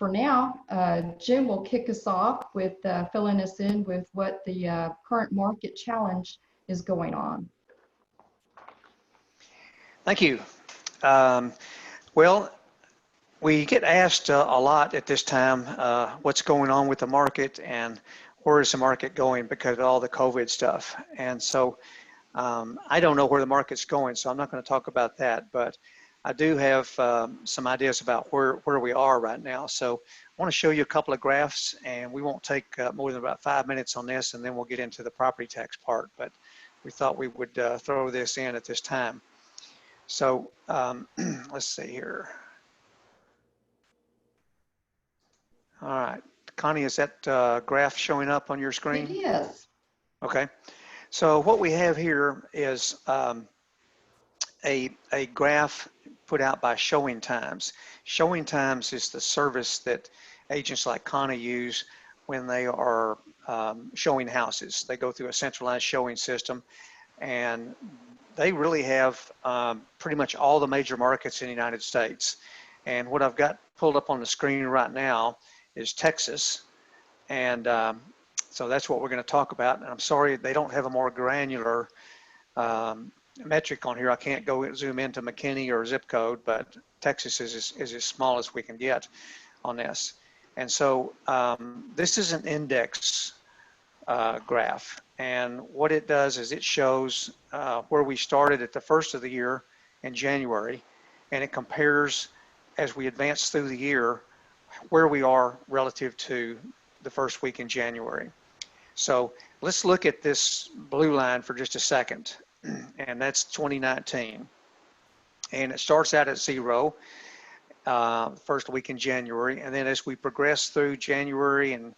for now, Jim will kick us off with filling us in with what the current market challenge is going on. Thank you. Well, we get asked a lot at this time what's going on with the market and where is the market going because of all the COVID stuff. And so I don't know where the market's going, so I'm not going to talk about that. But I do have some ideas about where we are right now. So I want to show you a couple of graphs, and we won't take more than about 5 minutes on this, and then we'll get into the property tax part. But we thought we would throw this in at this time. So let's see here. All right, Connie, is that graph showing up on your screen? It is. Okay, so what we have here is a graph put out by Showing Times. Showing Times is the service that agents like Connie use when they are showing houses. They go through a centralized showing system, and they really have pretty much all the major markets in the United States. And what I've got pulled up on the screen right now is Texas. And so that's what we're going to talk about. And I'm sorry, they don't have a more granular metric on here. I can't go zoom into McKinney or zip code, but Texas is as small as we can get on this. And so this is an index graph. And what it does is it shows where we started at the first of the year in January, and it compares as we advance through the year where we are relative to the first week in January. So let's look at this blue line for just a second, and that's 2019. And it starts out at 0, first week in January, and then as we progress through January and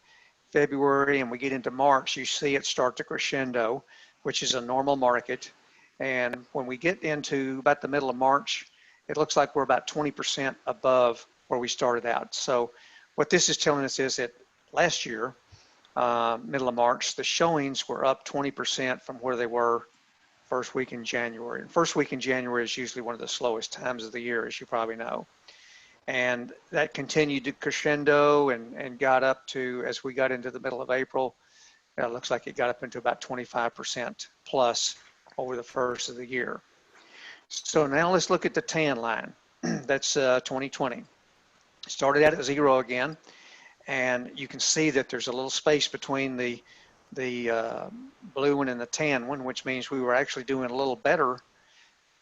February and we get into March, you see it start to crescendo, which is a normal market. And when we get into about the middle of March, it looks like we're about 20% above where we started out. So what this is telling us is that last year, middle of March, the showings were up 20% from where they were first week in January. And first week in January is usually one of the slowest times of the year, as you probably know. And that continued to crescendo and got up to, as we got into the middle of April, it looks like it got up into about 25% plus over the first of the year. So now let's look at the tan line. That's 2020. Started out at 0 again, and you can see that there's a little space between the blue one and the tan one, which means we were actually doing a little better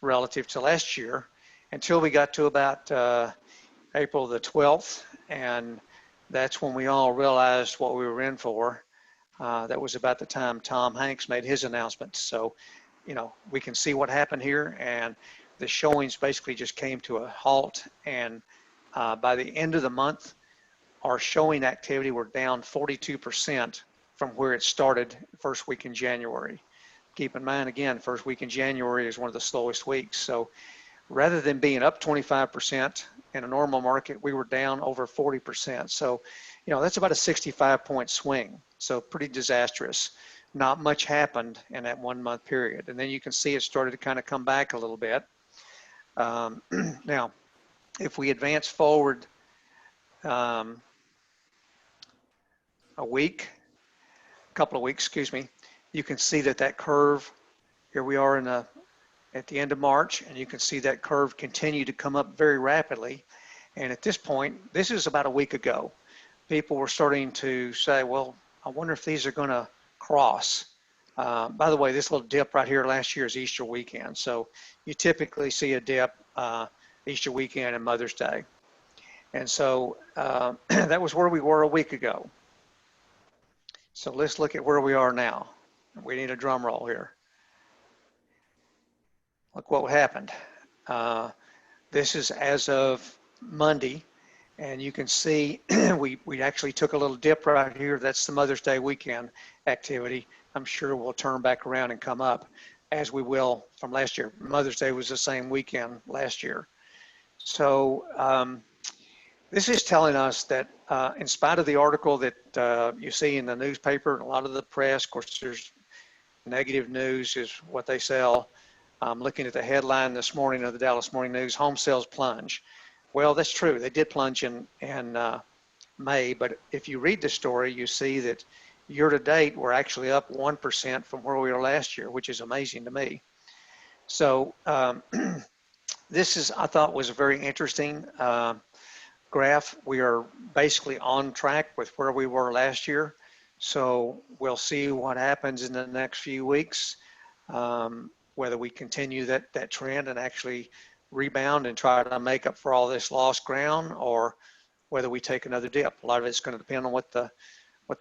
relative to last year until we got to about April the 12th, and that's when we all realized what we were in for. That was about the time Tom Hanks made his announcement. So, you know, we can see what happened here, and the showings basically just came to a halt. And by the end of the month, our showing activity were down 42% from where it started first week in January. Keep in mind, again, first week in January is one of the slowest weeks. So rather than being up 25% in a normal market, we were down over 40%. So, you know, that's about a 65-point swing. So pretty disastrous. Not much happened in that 1 month period. And then you can see it started to kind of come back a little bit. Now, if we advance forward a couple of weeks, excuse me, you can see that that curve, here we are at the end of March, and you can see that curve continue to come up very rapidly. And at this point, this is about a week ago, people were starting to say, well, I wonder if these are going to cross. By the way, this little dip right here last year is Easter weekend. So you typically see a dip Easter weekend and Mother's Day. And so that was where we were a week ago. So let's look at where we are now. We need a drum roll here. Look what happened. This is as of Monday, and you can see we actually took a little dip right here. That's the Mother's Day weekend activity. I'm sure we'll turn back around and come up as we will from last year. Mother's Day was the same weekend last year. So this is telling us that in spite of the article that you see in the newspaper and a lot of the press, of course, there's negative news is what they sell. I'm looking at the headline this morning of the Dallas Morning News, home sales plunge. Well, that's true. They did plunge in May, but if you read the story, you see that year to date, we're actually up 1% from where we were last year, which is amazing to me. So this is, I thought, was a very interesting graph. We are basically on track with where we were last year. So we'll see what happens in the next few weeks, whether we continue that trend and actually rebound and try to make up for all this lost ground, or whether we take another dip. A lot of it's going to depend on what the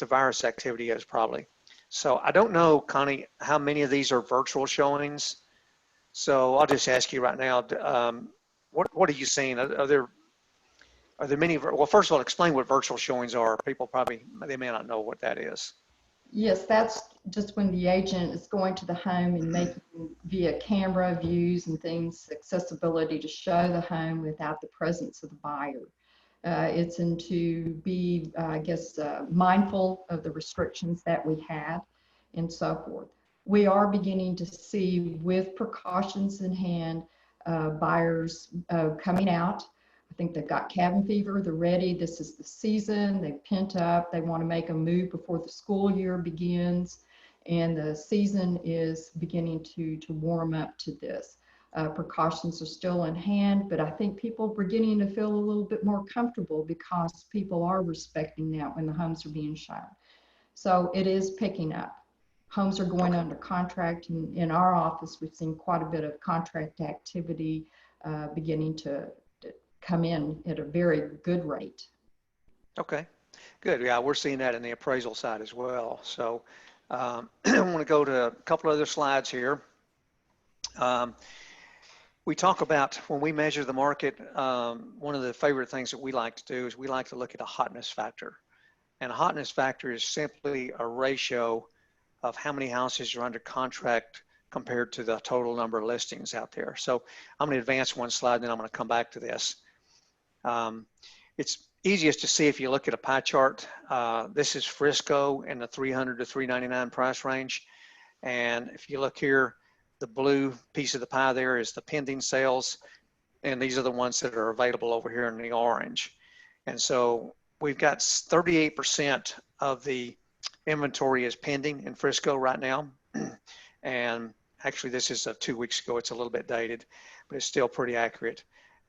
virus activity is probably. So I don't know, Connie, how many of these are virtual showings. So I'll just ask you right now, what are you seeing? Are there many? Well, first of all, explain what virtual showings are. People probably, they may not know what that is. Yes, that's just when the agent is going to the home and making via camera views and things, accessibility to show the home without the presence of the buyer. It's to be, I guess, mindful of the restrictions that we had and so forth. We are beginning to see, with precautions in hand, buyers coming out. I think they've got cabin fever, they're ready. This is the season, they've pent up, they want to make a move before the school year begins, and the season is beginning to warm up to this. Precautions are still in hand, but I think people are beginning to feel a little bit more comfortable because people are respecting that when the homes are being shown. So it is picking up. Homes are going under contract, and in our office, we've seen quite a bit of contract activity beginning to come in at a very good rate. Okay, good. Yeah, we're seeing that in the appraisal side as well. So I want to go to a couple other slides here. We talk about when we measure the market, one of the favorite things that we like to do is we like to look at a hotness factor. And a hotness factor is simply a ratio of how many houses are under contract compared to the total number of listings out there. So I'm going to advance one slide, and then I'm going to come back to this. It's easiest to see if you look at a pie chart. This is Frisco in the 300 to 399 price range. And if you look here, the blue piece of the pie there is the pending sales. And these are the ones that are available over here in the orange. And so we've got 38% of the inventory is pending in Frisco right now. And actually this is 2 weeks ago. It's a little bit dated, but it's still pretty accurate.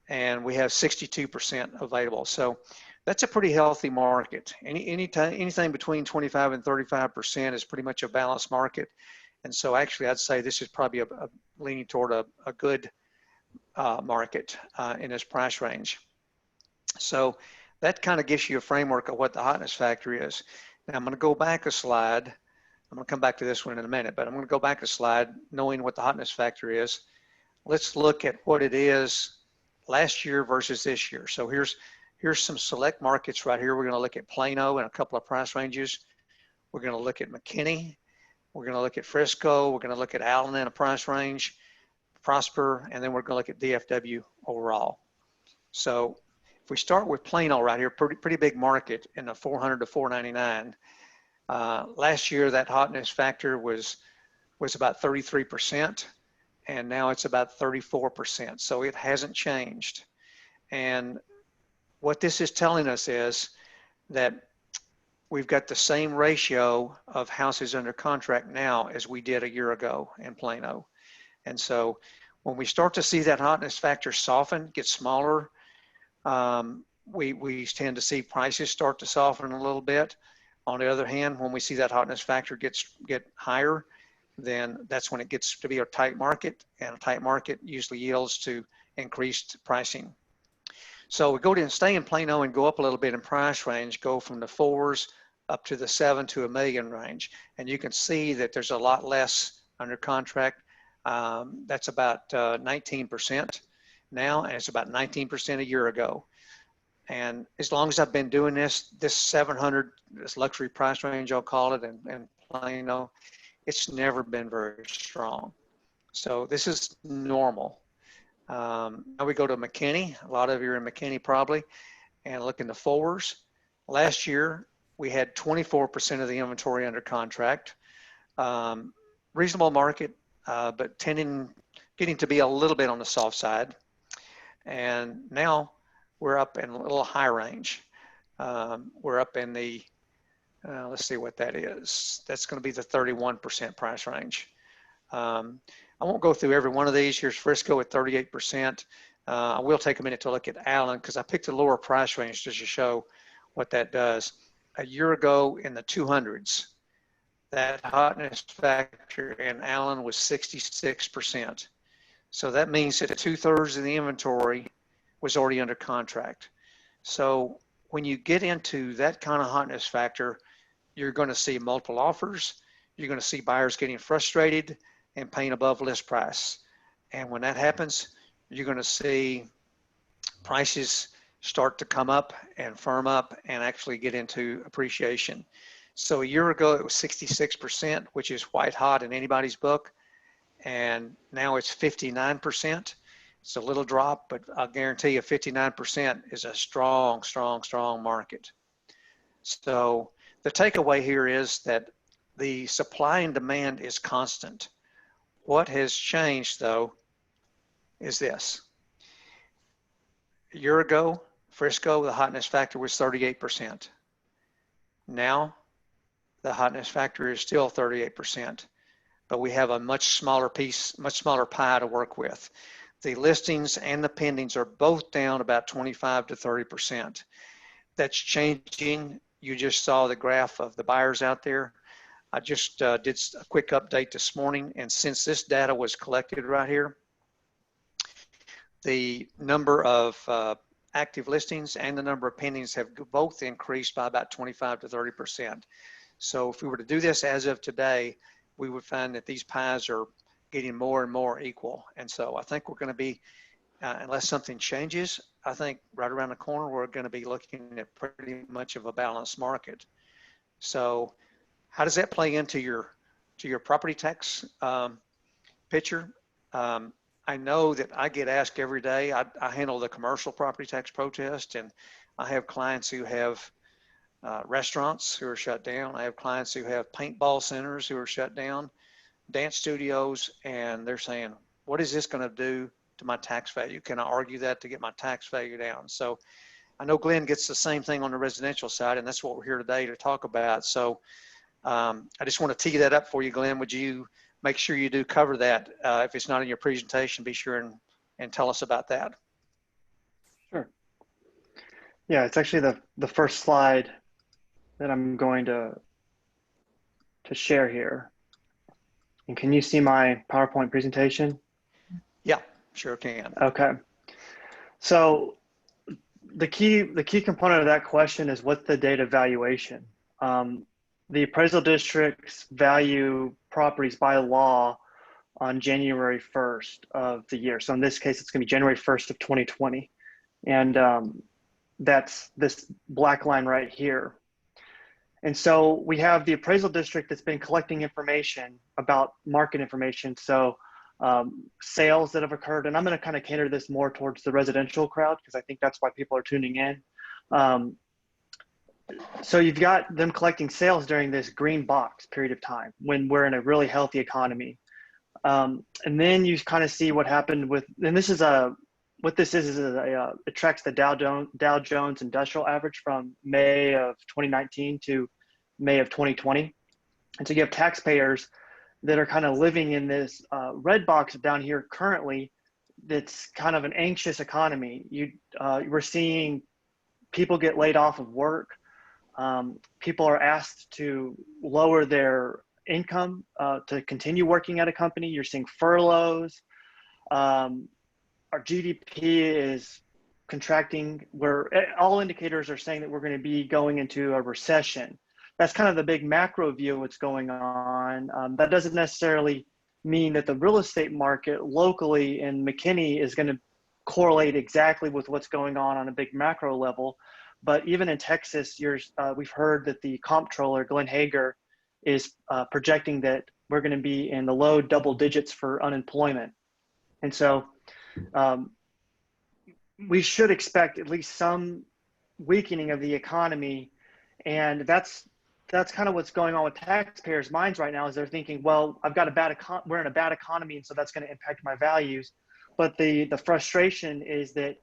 And we have 62% available. So that's a pretty healthy market. Anything between 25 and 35% is pretty much a balanced market. And so actually I'd say this is probably a leaning toward a good market in this price range. So that kind of gives you a framework of what the hotness factor is. Now I'm going to go back a slide. I'm going to come back to this one in a minute, but I'm going to go back a slide knowing what the hotness factor is. Let's look at what it is last year versus this year. So here's some select markets right here. We're going to look at Plano and a couple of price ranges. We're going to look at McKinney. We're going to look at Frisco. We're going to look at Allen in a price range, Prosper, and then we're going to look at DFW overall. So if we start with Plano right here, pretty big market in the 400 to 499. Last year, that hotness factor was about 33%, and now it's about 34%. So it hasn't changed. And what this is telling us is that we've got the same ratio of houses under contract now as we did a year ago in Plano. And so when we start to see that hotness factor soften, get smaller, we tend to see prices start to soften a little bit. On the other hand, when we see that hotness factor get higher, then that's when it gets to be a tight market, and a tight market usually yields to increased pricing. So we go to stay in Plano and go up a little bit in price range, go from the 4s up to the 7 to $1 million range. And you can see that there's a lot less under contract. That's about 19% now, and it's about 19% a year ago. And as long as I've been doing this 700, this luxury price range, I'll call it, and Plano, it's never been very strong. So this is normal. Now we go to McKinney. A lot of you are in McKinney probably, and look in the 4s. Last year, we had 24% of the inventory under contract. Reasonable market, but getting to be a little bit on the soft side. And now we're up in a little high range. We're up in the, let's see what that is. That's going to be the 31% price range. I won't go through every one of these. Here's Frisco at 38%. I will take a minute to look at Allen because I picked a lower price range just to show what that does. A year ago in the 200s, that hotness factor in Allen was 66%. So that means that 2/3 of the inventory was already under contract. So when you get into that kind of hotness factor, you're going to see multiple offers. You're going to see buyers getting frustrated and paying above list price. And when that happens, you're going to see prices start to come up and firm up and actually get into appreciation. So a year ago, it was 66%, which is white hot in anybody's book. And now it's 59%. It's a little drop, but I'll guarantee you 59% is a strong, strong, strong market. So the takeaway here is that the supply and demand is constant. What has changed, though, is this. A year ago, Frisco, the hotness factor was 38%. Now, the hotness factor is still 38%, but we have a much smaller piece, much smaller pie to work with. The listings and the pendings are both down about 25 to 30%. That's changing. You just saw the graph of the buyers out there. I just did a quick update this morning, and since this data was collected right here, the number of active listings and the number of pendings have both increased by about 25 to 30%. So if we were to do this as of today, we would find that these pies are getting more and more equal. And so I think we're going to be, unless something changes, I think right around the corner, we're going to be looking at pretty much of a balanced market. So how does that play into your property tax picture? I know that I get asked every day. I handle the commercial property tax protest, and I have clients who have restaurants who are shut down. I have clients who have paintball centers who are shut down, dance studios, and they're saying, what is this going to do to my tax value? Can I argue that to get my tax value down? So I know Glenn gets the same thing on the residential side, and that's what we're here today to talk about. So I just want to tee that up for you, Glenn. Would you make sure you do cover that? If it's not in your presentation, be sure and tell us about that. Sure. Yeah, it's actually the first slide that I'm going to share here. And can you see my PowerPoint presentation? Yeah, sure can. Okay. So the key component of that question is what's the date of valuation? The appraisal districts value properties by law on January 1st of the year. So in this case, it's going to be January 1st of 2020. And that's this black line right here. And so we have the appraisal district that's been collecting information about market information. So sales that have occurred, and I'm going to kind of cater this more towards the residential crowd because I think that's why people are tuning in. So you've got them collecting sales during this green box period of time when we're in a really healthy economy. And then you kind of see what happened with, and this is what this is it tracks the Dow Jones Industrial Average from May of 2019 to May of 2020. And so you have taxpayers that are kind of living in this red box down here currently that's kind of an anxious economy. We're seeing people get laid off of work. People are asked to lower their income to continue working at a company. You're seeing furloughs. Our GDP is contracting, where all indicators are saying that we're going to be going into a recession. That's kind of the big macro view of what's going on. That doesn't necessarily mean that the real estate market locally in McKinney is going to correlate exactly with what's going on a big macro level. But even in Texas, we've heard that the comptroller, Glenn Hager, is projecting that we're going to be in the low double digits for unemployment. And so we should expect at least some weakening of the economy. And that's kind of what's going on with taxpayers' minds right now, is they're thinking, well, we're in a bad economy, and so that's going to impact my values. But the frustration is that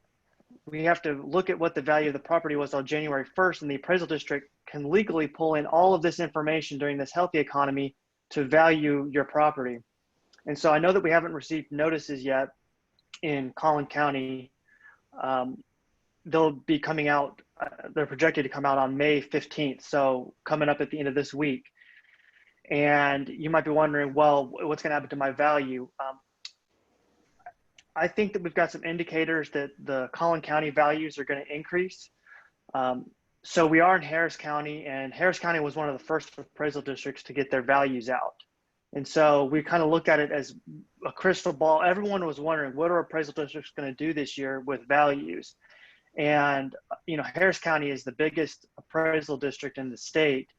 we have to look at what the value of the property was on January 1st, and the appraisal district can legally pull in all of this information during this healthy economy to value your property. And so I know that we haven't received notices yet in Collin County. They'll be coming out, they're projected to come out on May 15th, so coming up at the end of this week. And you might be wondering, well, what's going to happen to my value? I think that we've got some indicators that the Collin County values are going to increase. So we are in Harris County, and Harris County was one of the first appraisal districts to get their values out. And so we kind of look at it as a crystal ball. Everyone was wondering, what are appraisal districts going to do this year with values? And, you know, Harris County is the biggest appraisal district in the state.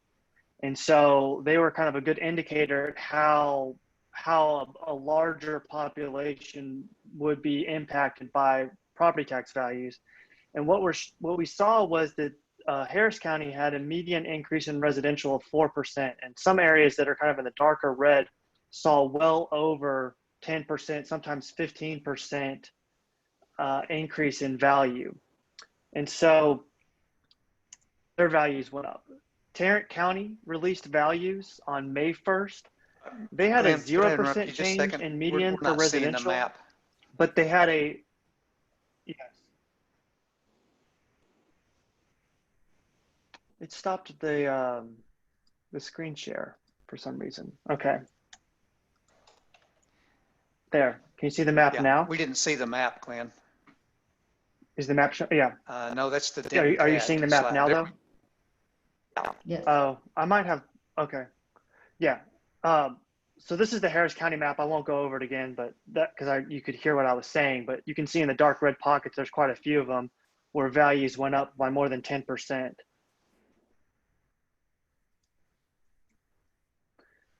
And so they were kind of a good indicator how a larger population would be impacted by property tax values. And what we saw was that Harris County had a median increase in residential of 4%, and some areas that are kind of in the darker red saw well over 10%, sometimes 15% increase in value. And so their values went up. Tarrant County released values on May 1st. They had a 0% change in median for residential, the map. But they had a, yes. It stopped the screen share for some reason. Okay. There, can you see the map now? We didn't see the map, Glenn. Is the map showing? Yeah. No, that's the. Are you seeing the map now though? Yes. Oh, I might have. Okay. Yeah. So this is the Harris County map. I won't go over it again, but that because you could hear what I was saying. But you can see in the dark red pockets, there's quite a few of them where values went up by more than 10%.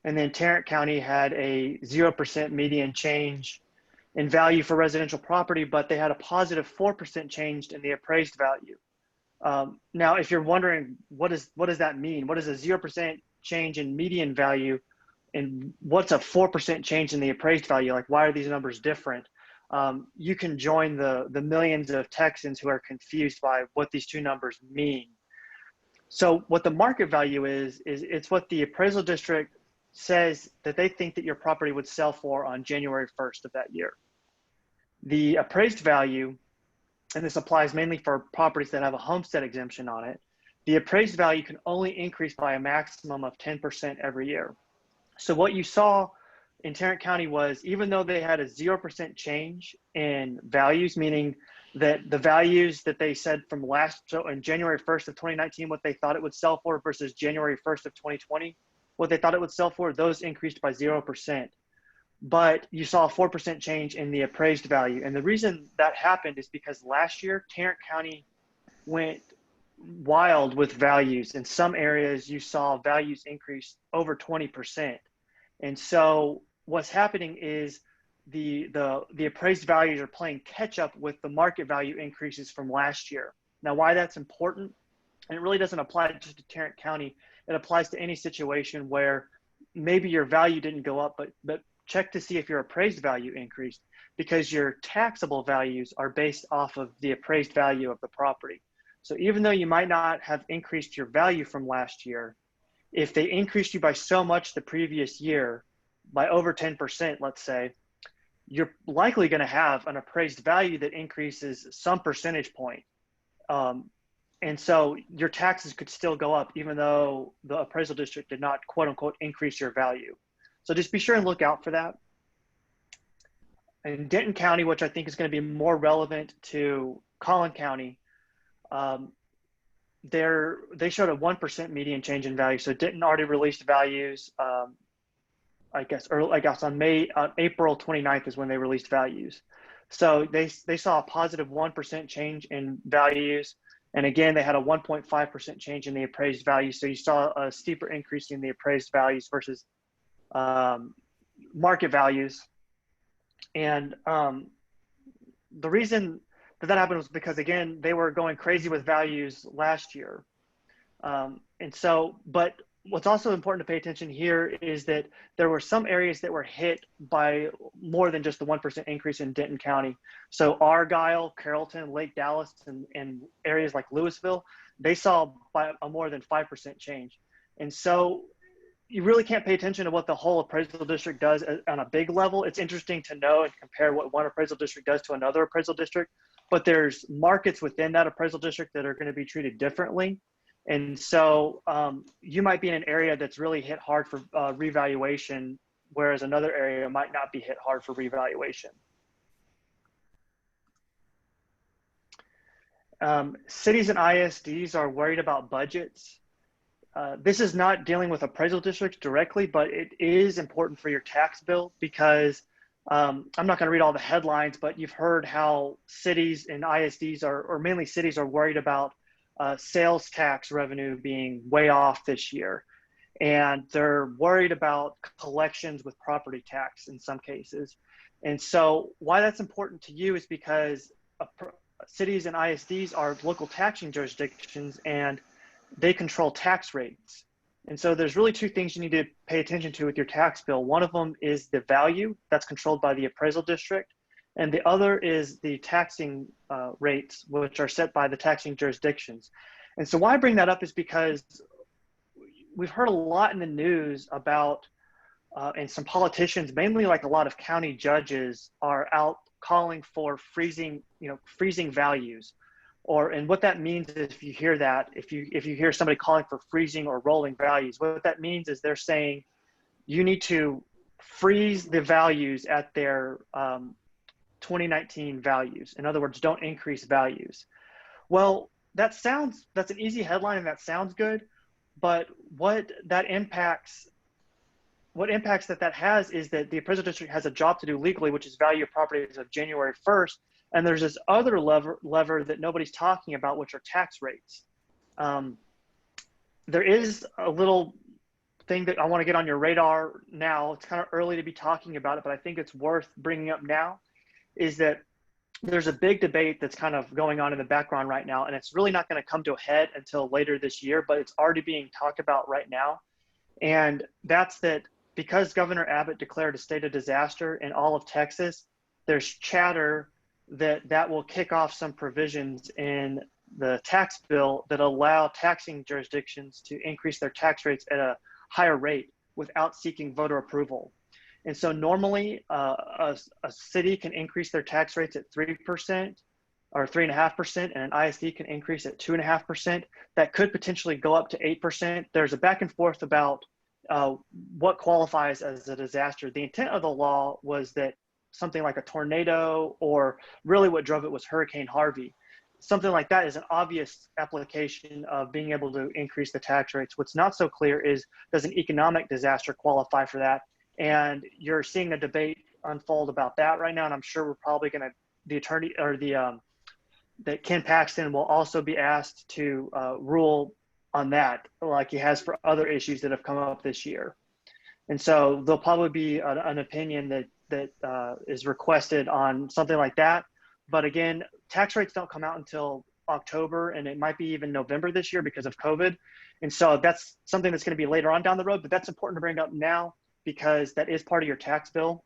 And then Tarrant County had a 0% median change in value for residential property, but they had a positive 4% change in the appraised value. Now, if you're wondering, what does that mean? What is a 0% change in median value, and what's a 4% change in the appraised value? Like, why are these numbers different? You can join the millions of Texans who are confused by what these two numbers mean. So what the market value is it's what the appraisal district says that they think that your property would sell for on January 1st of that year. The appraised value, and this applies mainly for properties that have a homestead exemption on it, the appraised value can only increase by a maximum of 10% every year. So what you saw in Tarrant County was, even though they had a 0% change in values, meaning that the values that they said from so in January 1st of 2019, what they thought it would sell for versus January 1st of 2020, what they thought it would sell for, those increased by 0%. But you saw a 4% change in the appraised value. And the reason that happened is because last year, Tarrant County went wild with values. In some areas, you saw values increase over 20%. And so what's happening is the appraised values are playing catch up with the market value increases from last year. Now, why that's important, and it really doesn't apply just to Tarrant County, it applies to any situation where maybe your value didn't go up, but check to see if your appraised value increased, because your taxable values are based off of the appraised value of the property. So even though you might not have increased your value from last year, if they increased you by so much the previous year, by over 10%, let's say, you're likely going to have an appraised value that increases some percentage point. And so your taxes could still go up even though the appraisal district did not, quote unquote, increase your value. So just be sure and look out for that. In Denton County, which I think is going to be more relevant to Collin County, they showed a 1% median change in value. So Denton already released values, I guess on April 29th is when they released values. So they saw a positive 1% change in values. And again, they had a 1.5% change in the appraised value. So you saw a steeper increase in the appraised values versus market values. And the reason that happened was because, again, they were going crazy with values last year. And so, but what's also important to pay attention here is that there were some areas that were hit by more than just the 1% increase in Denton County. So Argyle, Carrollton, Lake Dallas, and areas like Louisville, they saw by a more than 5% change. And so you really can't pay attention to what the whole appraisal district does on a big level. It's interesting to know and compare what one appraisal district does to another appraisal district, but there's markets within that appraisal district that are going to be treated differently. And so you might be in an area that's really hit hard for revaluation, whereas another area might not be hit hard for revaluation. Cities and ISDs are worried about budgets. This is not dealing with appraisal districts directly, but it is important for your tax bill because I'm not going to read all the headlines, but you've heard how cities and ISDs or mainly cities are worried about sales tax revenue being way off this year. And they're worried about collections with property tax in some cases. And so why that's important to you is because cities and ISDs are local taxing jurisdictions and they control tax rates. And so there's really two things you need to pay attention to with your tax bill. One of them is the value that's controlled by the appraisal district. And the other is the taxing rates, which are set by the taxing jurisdictions. And so why I bring that up is because we've heard a lot in the news about, and some politicians, mainly like a lot of county judges, are out calling for freezing values. And what that means is if you hear that, if you hear somebody calling for freezing or rolling values, what that means is they're saying you need to freeze the values at their 2019 values. In other words, don't increase values. Well, that's an easy headline and that sounds good, but what impacts that has is that the appraisal district has a job to do legally, which is value of property as of January 1st. And there's this other lever that nobody's talking about, which are tax rates. There is a little thing that I want to get on your radar now. It's kind of early to be talking about it, but I think it's worth bringing up now, is that there's a big debate that's kind of going on in the background right now, and it's really not going to come to a head until later this year, but it's already being talked about right now. And that's that because Governor Abbott declared a state of disaster in all of Texas, there's chatter that will kick off some provisions in the tax bill that allow taxing jurisdictions to increase their tax rates at a higher rate without seeking voter approval. And so normally a city can increase their tax rates at 3% or 3.5%, and an ISD can increase at 2.5%. That could potentially go up to 8%. There's a back and forth about what qualifies as a disaster. The intent of the law was that something like a tornado, or really what drove it was Hurricane Harvey. Something like that is an obvious application of being able to increase the tax rates. What's not so clear is, does an economic disaster qualify for that? And you're seeing a debate unfold about that right now. And I'm sure we're probably going to, the attorney or that Ken Paxton will also be asked to rule on that, like he has for other issues that have come up this year. And so there'll probably be an opinion that is requested on something like that. But again, tax rates don't come out until October, and it might be even November this year because of COVID. And so that's something that's going to be later on down the road, but that's important to bring up now because that is part of your tax bill.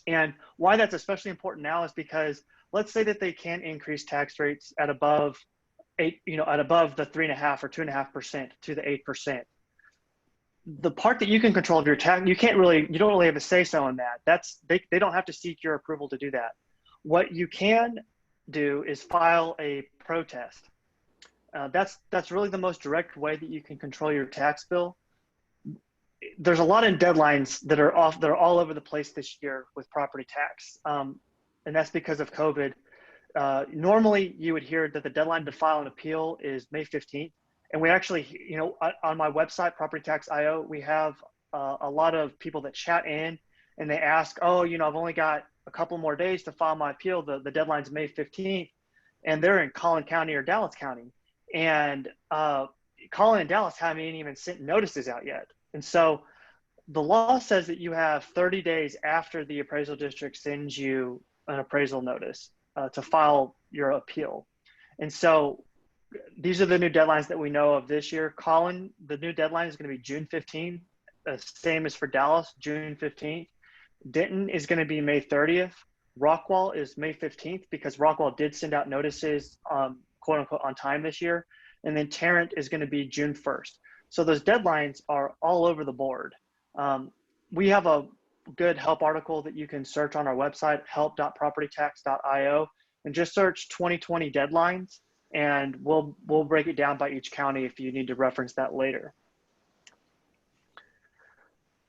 And why that's especially important now is because let's say that they can increase tax rates at above the 3.5 or 2.5% to the 8%. The part that you can control of your tax, you don't really have a say so in that. They don't have to seek your approval to do that. What you can do is file a protest. That's really the most direct way that you can control your tax bill. There's a lot of deadlines that are all over the place this year with property tax, and that's because of COVID. Normally, you would hear that the deadline to file an appeal is May 15th. And we actually, on my website, PropertyTax.io, we have a lot of people that chat in and they ask, I've only got a couple more days to file my appeal. The deadline's May 15th, and they're in Collin County or Dallas County. And Collin and Dallas haven't even sent notices out yet. And so the law says that you have 30 days after the appraisal district sends you an appraisal notice to file your appeal. And so these are the new deadlines that we know of this year. Colin, the new deadline is going to be June 15th. Same as for Dallas, June 15th. Denton is going to be May 30th. Rockwall is May 15th because Rockwall did send out notices, quote unquote, on time this year. And then Tarrant is going to be June 1st. So those deadlines are all over the board. We have a good help article that you can search on our website, help.propertytax.io, and just search 2020 deadlines, and we'll break it down by each county if you need to reference that later.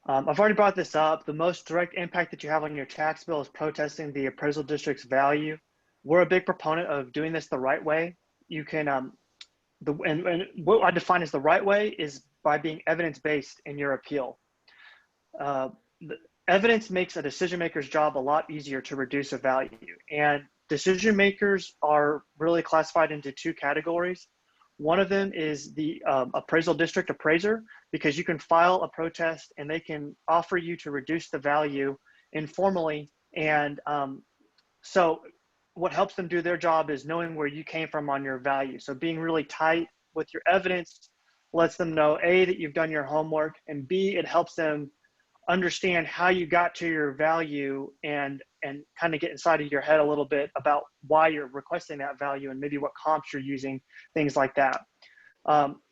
I've already brought this up. The most direct impact that you have on your tax bill is protesting the appraisal district's value. We're a big proponent of doing this the right way. You can, and what I define as the right way is by being evidence-based in your appeal. The evidence makes a decision maker's job a lot easier to reduce a value. And decision makers are really classified into two categories. One of them is the appraisal district appraiser, because you can file a protest and they can offer you to reduce the value informally. And so what helps them do their job is knowing where you came from on your value. So being really tight with your evidence lets them know, A, that you've done your homework, and B, it helps them understand how you got to your value and kind of get inside of your head a little bit about why you're requesting that value and maybe what comps you're using, things like that.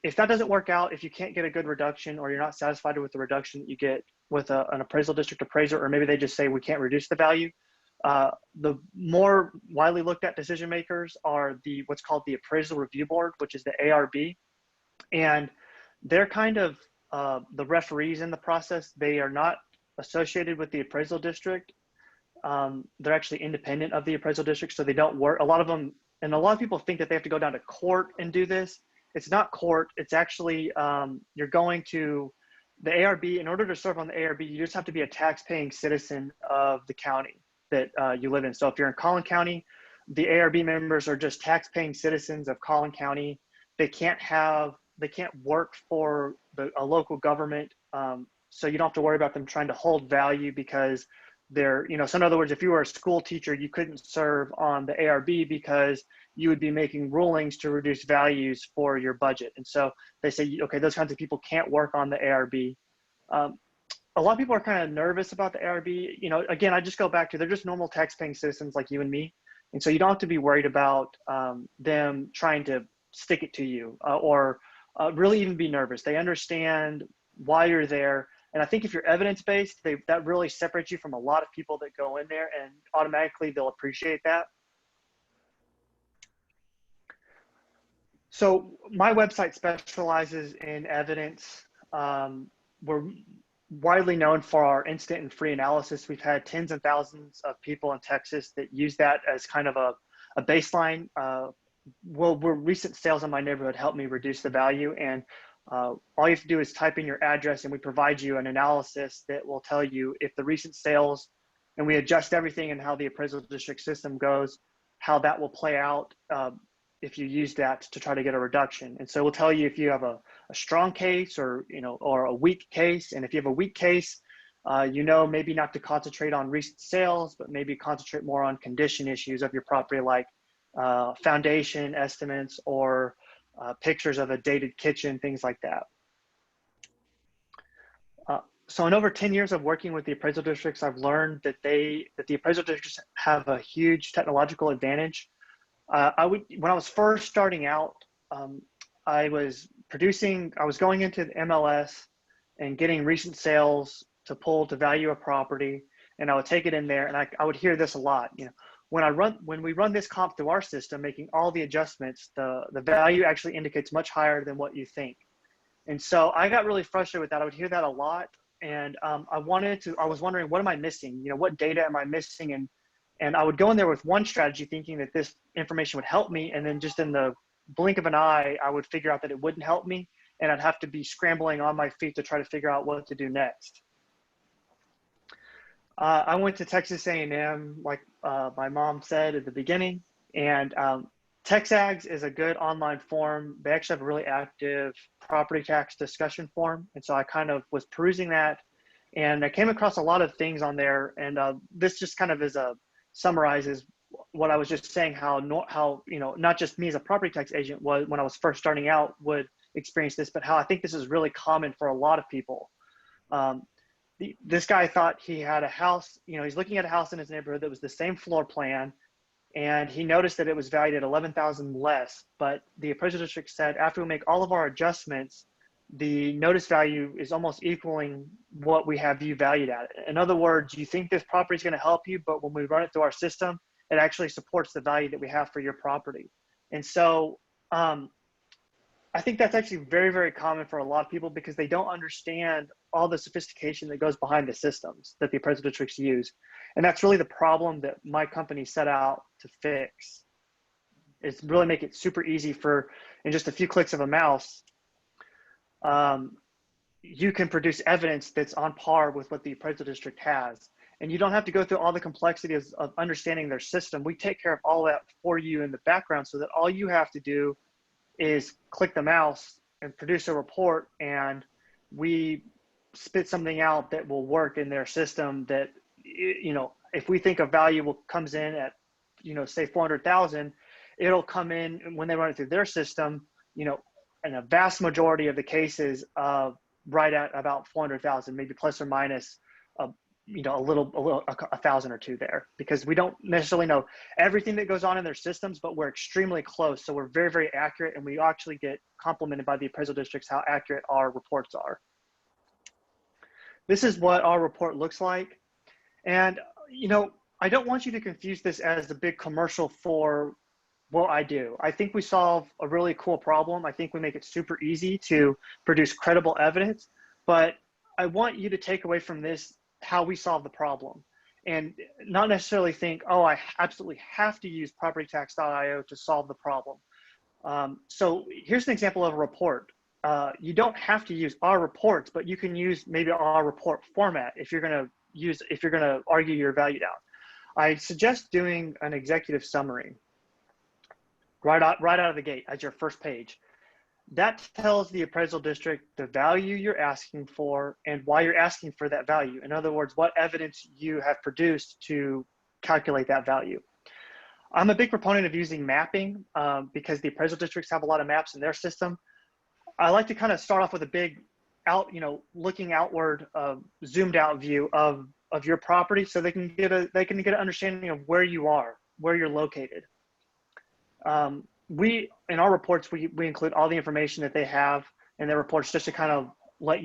If that doesn't work out, if you can't get a good reduction or you're not satisfied with the reduction that you get with an appraisal district appraiser, or maybe they just say we can't reduce the value, the more widely looked at decision makers are what's called the Appraisal Review Board, which is the ARB. And they're kind of the referees in the process. They are not associated with the appraisal district. They're actually independent of the appraisal district, so they don't work. A lot of them, and a lot of people think that they have to go down to court and do this. It's not court. It's actually, you're going to the ARB. In order to serve on the ARB, you just have to be a tax-paying citizen of the county that you live in. So if you're in Collin County, the ARB members are just tax-paying citizens of Collin County. They can't work for a local government. So you don't have to worry about them trying to hold value because they're, so in other words, if you were a school teacher, you couldn't serve on the ARB because you would be making rulings to reduce values for your budget. And so they say, okay, those kinds of people can't work on the ARB. A lot of people are kind of nervous about the ARB. Again, I just go back to, they're just normal tax-paying citizens like you and me. And so you don't have to be worried about them trying to stick it to you or really even be nervous. They understand why you're there. And I think if you're evidence-based, that really separates you from a lot of people that go in there, and automatically they'll appreciate that. So my website specializes in evidence. We're widely known for our instant and free analysis. We've had tens of thousands of people in Texas that use that as kind of a baseline. Recent sales in my neighborhood helped me reduce the value, and all you have to do is type in your address and we provide you an analysis that will tell you if the recent sales, and we adjust everything and how the appraisal district system goes, how that will play out if you use that to try to get a reduction. And so we'll tell you if you have a strong case or a weak case. And if you have a weak case, maybe not to concentrate on recent sales, but maybe concentrate more on condition issues of your property, like foundation estimates or pictures of a dated kitchen, things like that. So in over 10 years of working with the appraisal districts, I've learned that the appraisal districts have a huge technological advantage. When I was first starting out, I was going into the MLS and getting recent sales to pull to value a property, and I would take it in there, and I would hear this a lot. When we run this comp through our system, making all the adjustments, the value actually indicates much higher than what you think. And so I got really frustrated with that. I would hear that a lot, and I was wondering, what am I missing? What data am I missing? And I would go in there with one strategy thinking that this information would help me, and then just in the blink of an eye, I would figure out that it wouldn't help me, and I'd have to be scrambling on my feet to try to figure out what to do next. I went to Texas A&M, like my mom said at the beginning, and TexAgs is a good online forum. They actually have a really active property tax discussion forum, and so I kind of was perusing that, and I came across a lot of things on there, and this just kind of summarizes what I was just saying, how not just me as a property tax agent was when I was first starting out would experience this, but how I think this is really common for a lot of people. This guy thought he had a house, he's looking at a house in his neighborhood that was the same floor plan, and he noticed that it was valued at $11,000 less, but the appraisal district said after we make all of our adjustments, the notice value is almost equaling what we have you valued at. In other words, you think this property is going to help you, but when we run it through our system, it actually supports the value that we have for your property. And so I think that's actually very, very common for a lot of people because they don't understand all the sophistication that goes behind the systems that the appraisal districts use. And that's really the problem that my company set out to fix. Is really make it super easy for, in just a few clicks of a mouse, you can produce evidence that's on par with what the appraisal district has. And you don't have to go through all the complexities of understanding their system. We take care of all that for you in the background so that all you have to do is click the mouse and produce a report, and we spit something out that will work in their system that, if we think a value comes in at, say 400,000, it'll come in when they run it through their system, in a vast majority of the cases, right at about 400,000, maybe plus or minus, a thousand or two there, because we don't necessarily know everything that goes on in their systems, but we're extremely close. So we're very, very accurate, and we actually get complimented by the appraisal districts how accurate our reports are. This is what our report looks like. And, I don't want you to confuse this as a big commercial for what I do. I think we solve a really cool problem. I think we make it super easy to produce credible evidence, but I want you to take away from this how we solve the problem and not necessarily think, oh, I absolutely have to use PropertyTax.io to solve the problem. So here's an example of a report. You don't have to use our reports, but you can use maybe our report format if you're going to argue your value down. I suggest doing an executive summary right out of the gate as your first page. That tells the appraisal district the value you're asking for and why you're asking for that value. In other words, what evidence you have produced to calculate that value. I'm a big proponent of using mapping because the appraisal districts have a lot of maps in their system. I like to kind of start off with a big looking outward, zoomed out view of your property, so they can get an understanding of where you are, where you're located. In our reports, we include all the information that they have in their reports, just to kind of let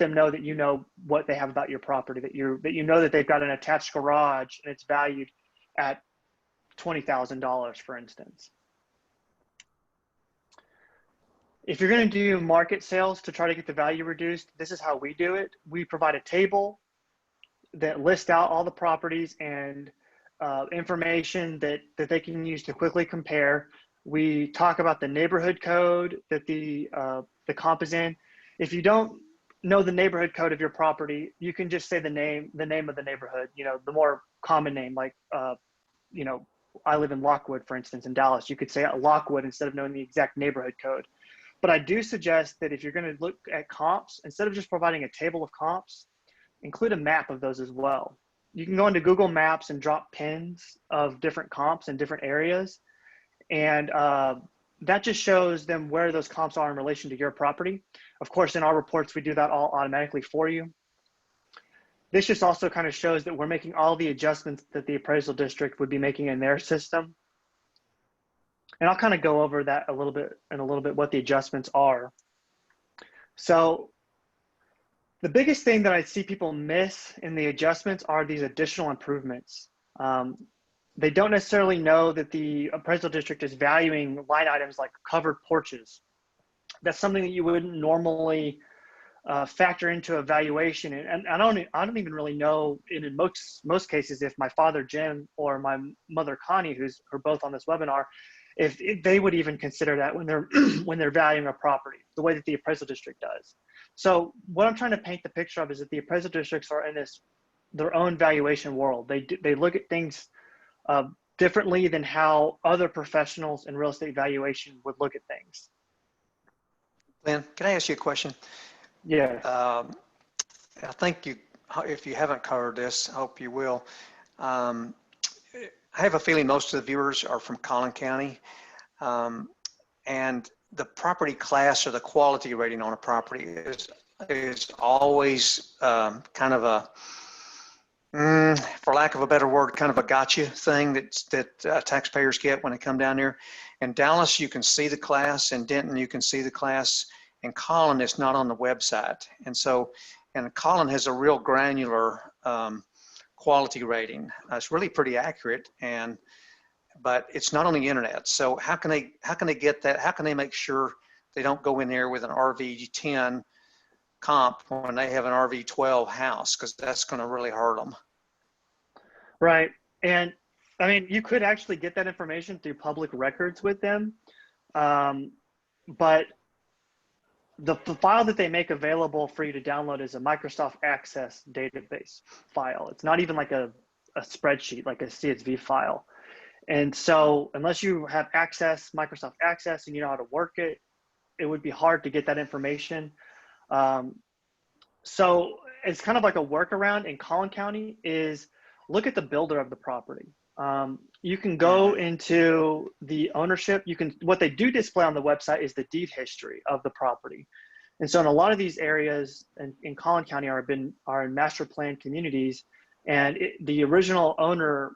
them know that you know what they have about your property, that they've got an attached garage and it's valued at $20,000, for instance. If you're going to do market sales to try to get the value reduced, this is how we do it. We provide a table that lists out all the properties and information that they can use to quickly compare. We talk about the neighborhood code that the comp is in. If you don't know the neighborhood code of your property, you can just say the name of the neighborhood, the more common name, like, I live in Lockwood, for instance, in Dallas. You could say Lockwood instead of knowing the exact neighborhood code. But I do suggest that if you're going to look at comps, instead of just providing a table of comps, include a map of those as well. You can go into Google Maps and drop pins of different comps in different areas. And that just shows them where those comps are in relation to your property. Of course, in our reports, we do that all automatically for you. This just also kind of shows that we're making all the adjustments that the appraisal district would be making in their system. And I'll kind of go over that a little bit, what the adjustments are. So the biggest thing that I see people miss in the adjustments are these additional improvements. They don't necessarily know that the appraisal district is valuing line items like covered porches. That's something that you wouldn't normally factor into a valuation. And I don't even really know in most cases if my father Jim or my mother Connie, who are both on this webinar, if they would even consider that when they're when they're valuing a property, the way that the appraisal district does. So what I'm trying to paint the picture of is that the appraisal districts are in their own valuation world. They look at things differently than how other professionals in real estate valuation would look at things. Lynn, can I ask you a question? Yeah. I think if you haven't covered this, I hope you will. I have a feeling most of the viewers are from Collin County. And the property class or the quality rating on a property is always kind of a, for lack of a better word, kind of a gotcha thing that taxpayers get when they come down there. In Dallas, you can see the class. In Denton, you can see the class. In Collin, it's not on the website. And Collin has a real granular quality rating. It's really pretty accurate, but it's not on the internet. So how can they get that? How can they make sure they don't go in there with an RV10 comp when they have an RV12 house? Because that's going to really hurt them. Right. And I mean, you could actually get that information through public records with them. But the file that they make available for you to download is a Microsoft Access database file. It's not even like a spreadsheet, like a CSV file. And so unless you have access, Microsoft Access, and you know how to work it, it would be hard to get that information. So it's kind of like a workaround in Collin County is look at the builder of the property. You can go into the ownership. What they do display on the website is the deed history of the property. And so in a lot of these areas in Collin County are in master plan communities, and the original owner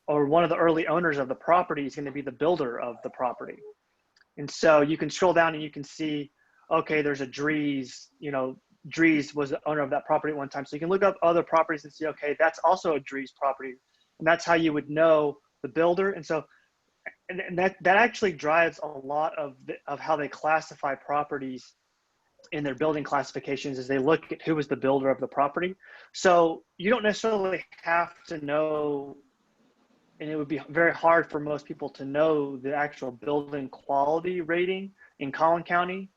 or one of the early owners of the property is going to be the builder of the property. And so you can scroll down and you can see, okay, there's a Dries, Dries was the owner of that property at one time. So you can look up other properties and see, okay, that's also a Dries property. And that's how you would know the builder. And so, and that actually drives a lot of how they classify properties in their building classifications is they look at who was the builder of the property. So you don't necessarily have to know, and it would be very hard for most people to know the actual building quality rating in Collin County.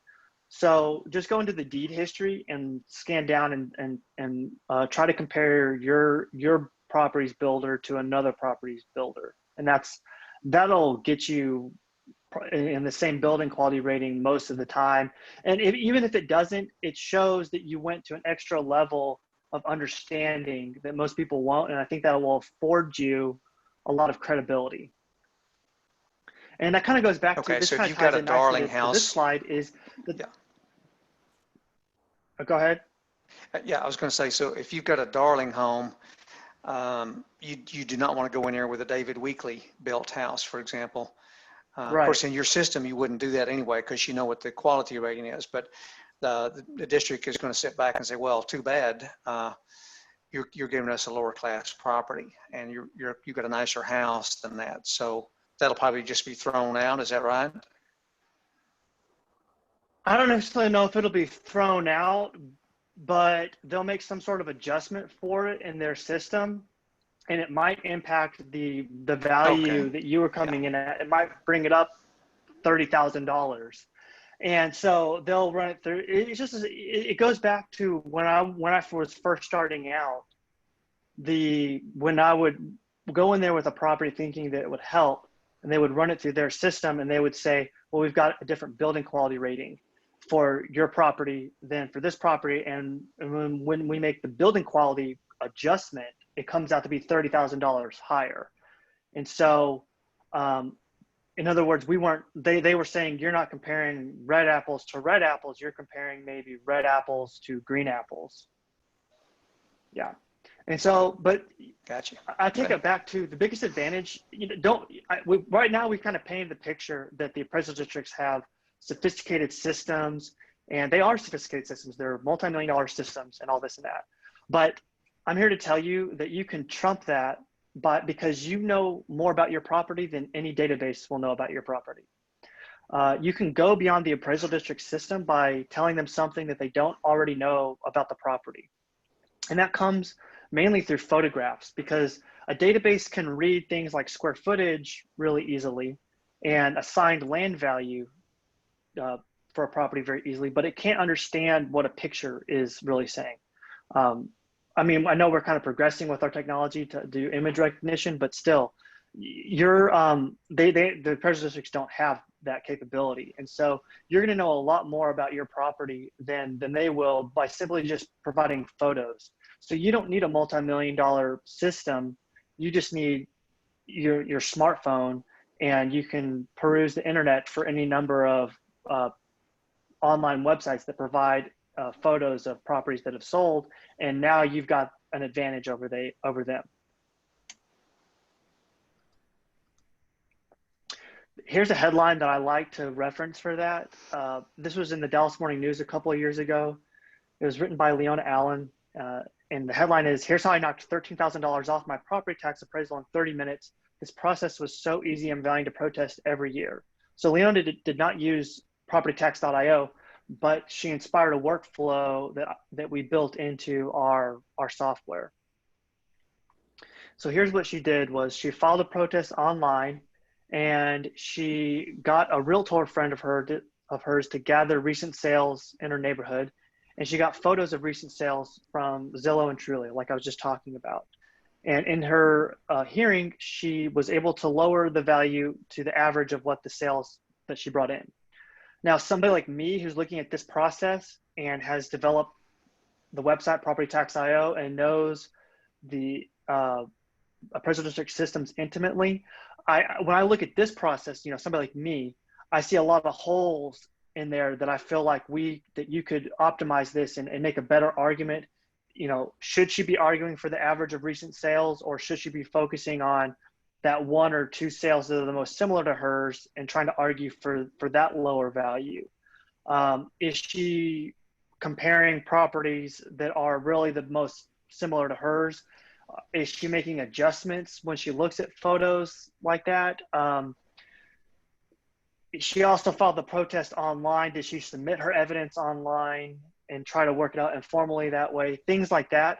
So just go into the deed history and scan down and try to compare your property's builder to another property's builder. And that'll get you in the same building quality rating most of the time. And even if it doesn't, it shows that you went to an extra level of understanding that most people won't. And I think that will afford you a lot of credibility. And that kind of goes back to this. So kind if of you've got ties a in darling nicely to house, this slide is go ahead. Yeah, I was going to say, so if you've got a darling home, you do not want to go in there with a David Weekley built house, for example. Right. Of course, in your system, you wouldn't do that anyway because you know what the quality rating is. But the district is going to sit back and say, well, too bad. You're giving us a lower class property, and you've got a nicer house than that. So that'll probably just be thrown out. Is that right? I don't necessarily know if it'll be thrown out, but they'll make some sort of adjustment for it in their system, and it might impact the value that you were coming in at. It might bring it up $30,000. And so they'll run it through. It goes back to when I was first starting out, when I would go in there with a property thinking that it would help, and they would run it through their system, and they would say, well, we've got a different building quality rating for your property than for this property. And when we make the building quality adjustment, it comes out to be $30,000 higher. And so, in other words, they were saying, you're not comparing red apples to red apples. You're comparing maybe red apples to green apples. Yeah. And so, but Gotcha. I take it back to the biggest advantage. Right now we've kind of painted the picture that the appraisal districts have sophisticated systems, and they are sophisticated systems. They're multi-million-dollar systems and all this and that. But I'm here to tell you that you can trump that because you know more about your property than any database will know about your property. You can go beyond the appraisal district system by telling them something that they don't already know about the property. And that comes mainly through photographs, because a database can read things like square footage really easily and assigned land value for a property very easily, but it can't understand what a picture is really saying. I mean, I know we're kind of progressing with our technology to do image recognition, but still, the appraisal districts don't have that capability. And so you're going to know a lot more about your property than they will by simply just providing photos. So you don't need a multi-million-dollar system. You just need, your smartphone, and you can peruse the internet for any number of online websites that provide photos of properties that have sold, and now you've got an advantage over them. Here's a headline that I like to reference for that. This was in the Dallas Morning News a couple of years ago. It was written by Leona Allen, and the headline is, "Here's how I knocked $13,000 off my property tax appraisal in 30 minutes. This process was so easy, I'm vowing to protest every year." So Leona did not use PropertyTax.io, but she inspired a workflow that we built into our software. So here's what she did: was she filed a protest online, and she got a realtor friend of hers to gather recent sales in her neighborhood, and she got photos of recent sales from Zillow and Trulia, like I was just talking about. And in her hearing, she was able to lower the value to the average of what the sales that she brought in. Now, somebody like me who's looking at this process and has developed the website PropertyTax.io and knows the appraisal district systems intimately, when I look at this process, somebody like me, I see a lot of holes in there that I feel like that you could optimize this and make a better argument. Should she be arguing for the average of recent sales, or should she be focusing on that one or two sales that are the most similar to hers and trying to argue for that lower value? Is she comparing properties that are really the most similar to hers? Is she making adjustments when she looks at photos like that? She also filed the protest online. Did she submit her evidence online and try to work it out informally that way? Things like that.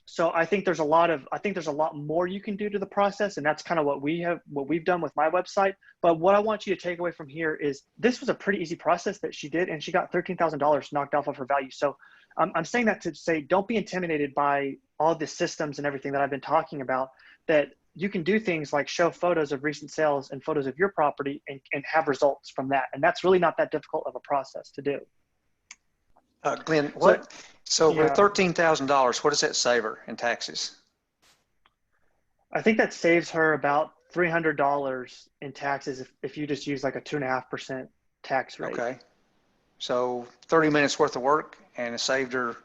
So I think there's a lot more you can do to the process, and that's kind of what we've done with my website. But what I want you to take away from here is this was a pretty easy process that she did, and she got $13,000 knocked off of her value. So I'm saying that to say, don't be intimidated by all the systems and everything that I've been talking about, that you can do things like show photos of recent sales and photos of your property and have results from that. And that's really not that difficult of a process to do. Glenn, so with $13,000, what does that save her in taxes? I think that saves her about $300 in taxes if you just use like a 2.5% tax rate. Okay. So 30 minutes worth of work, and it saved her a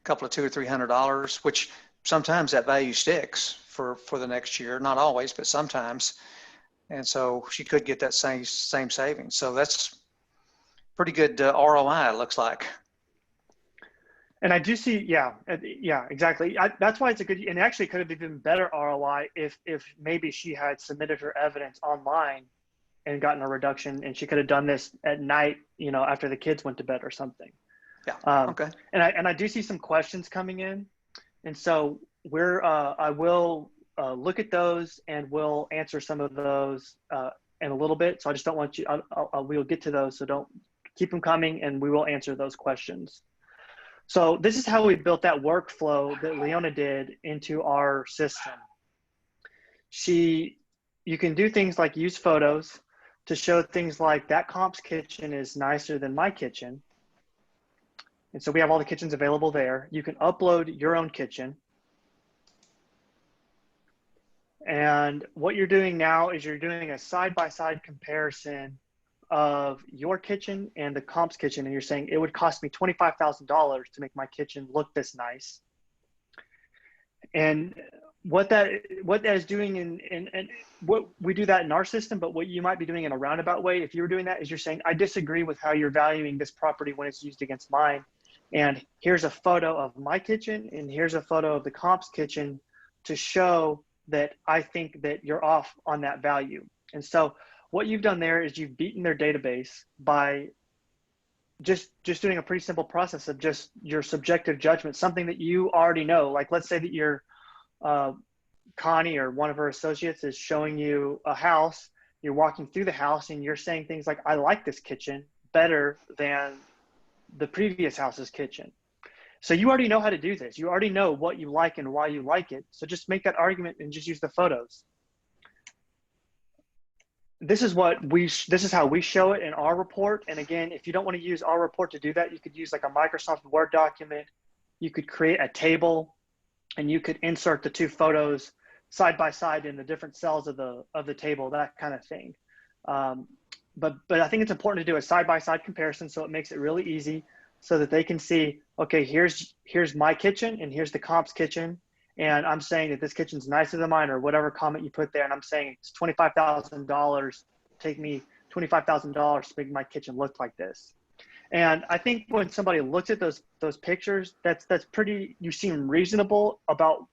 couple of $200 or $300, which sometimes that value sticks for the next year. Not always, but sometimes. And so she could get that same savings. So that's pretty good ROI, it looks like. And I do see, yeah, exactly. That's why it's a good, and actually could have even better ROI if maybe she had submitted her evidence online and gotten a reduction, and she could have done this at night, after the kids went to bed or something. Yeah. Okay. And I do see some questions coming in, and so I will look at those and we'll answer some of those in a little bit. So I just don't want you. We'll get to those, so don't keep them coming, and we will answer those questions. So this is how we built that workflow that Leona did into our system. You can do things like use photos to show things like that comp's kitchen is nicer than my kitchen. And so we have all the kitchens available there. You can upload your own kitchen. And what you're doing now is you're doing a side-by-side comparison of your kitchen and the comp's kitchen, and you're saying it would cost me $25,000 to make my kitchen look this nice. And what that is doing, and what we do that in our system, but what you might be doing in a roundabout way, if you were doing that, is you're saying, I disagree with how you're valuing this property when it's used against mine. And here's a photo of my kitchen, and here's a photo of the comp's kitchen to show that I think that you're off on that value. And so what you've done there is you've beaten their database by just doing a pretty simple process of just your subjective judgment, something that you already know. Like, let's say that you're Connie or one of her associates is showing you a house, you're walking through the house and you're saying things like, I like this kitchen better than the previous house's kitchen. So you already know how to do this. You already know what you like and why you like it. So just make that argument and just use the photos. This is how we show it in our report. And again, if you don't want to use our report to do that, you could use like a Microsoft Word document. You could create a table and you could insert the two photos side by side in the different cells of the table, that kind of thing. But I think it's important to do a side by side comparison, so it makes it really easy, so that they can see, okay, here's my kitchen and here's the comp's kitchen, and I'm saying that this kitchen's nicer than mine, or whatever comment you put there, and I'm saying it's $25,000. Take me $25,000 to make my kitchen look like this. And I think when somebody looks at those pictures, that's pretty, you seem reasonable about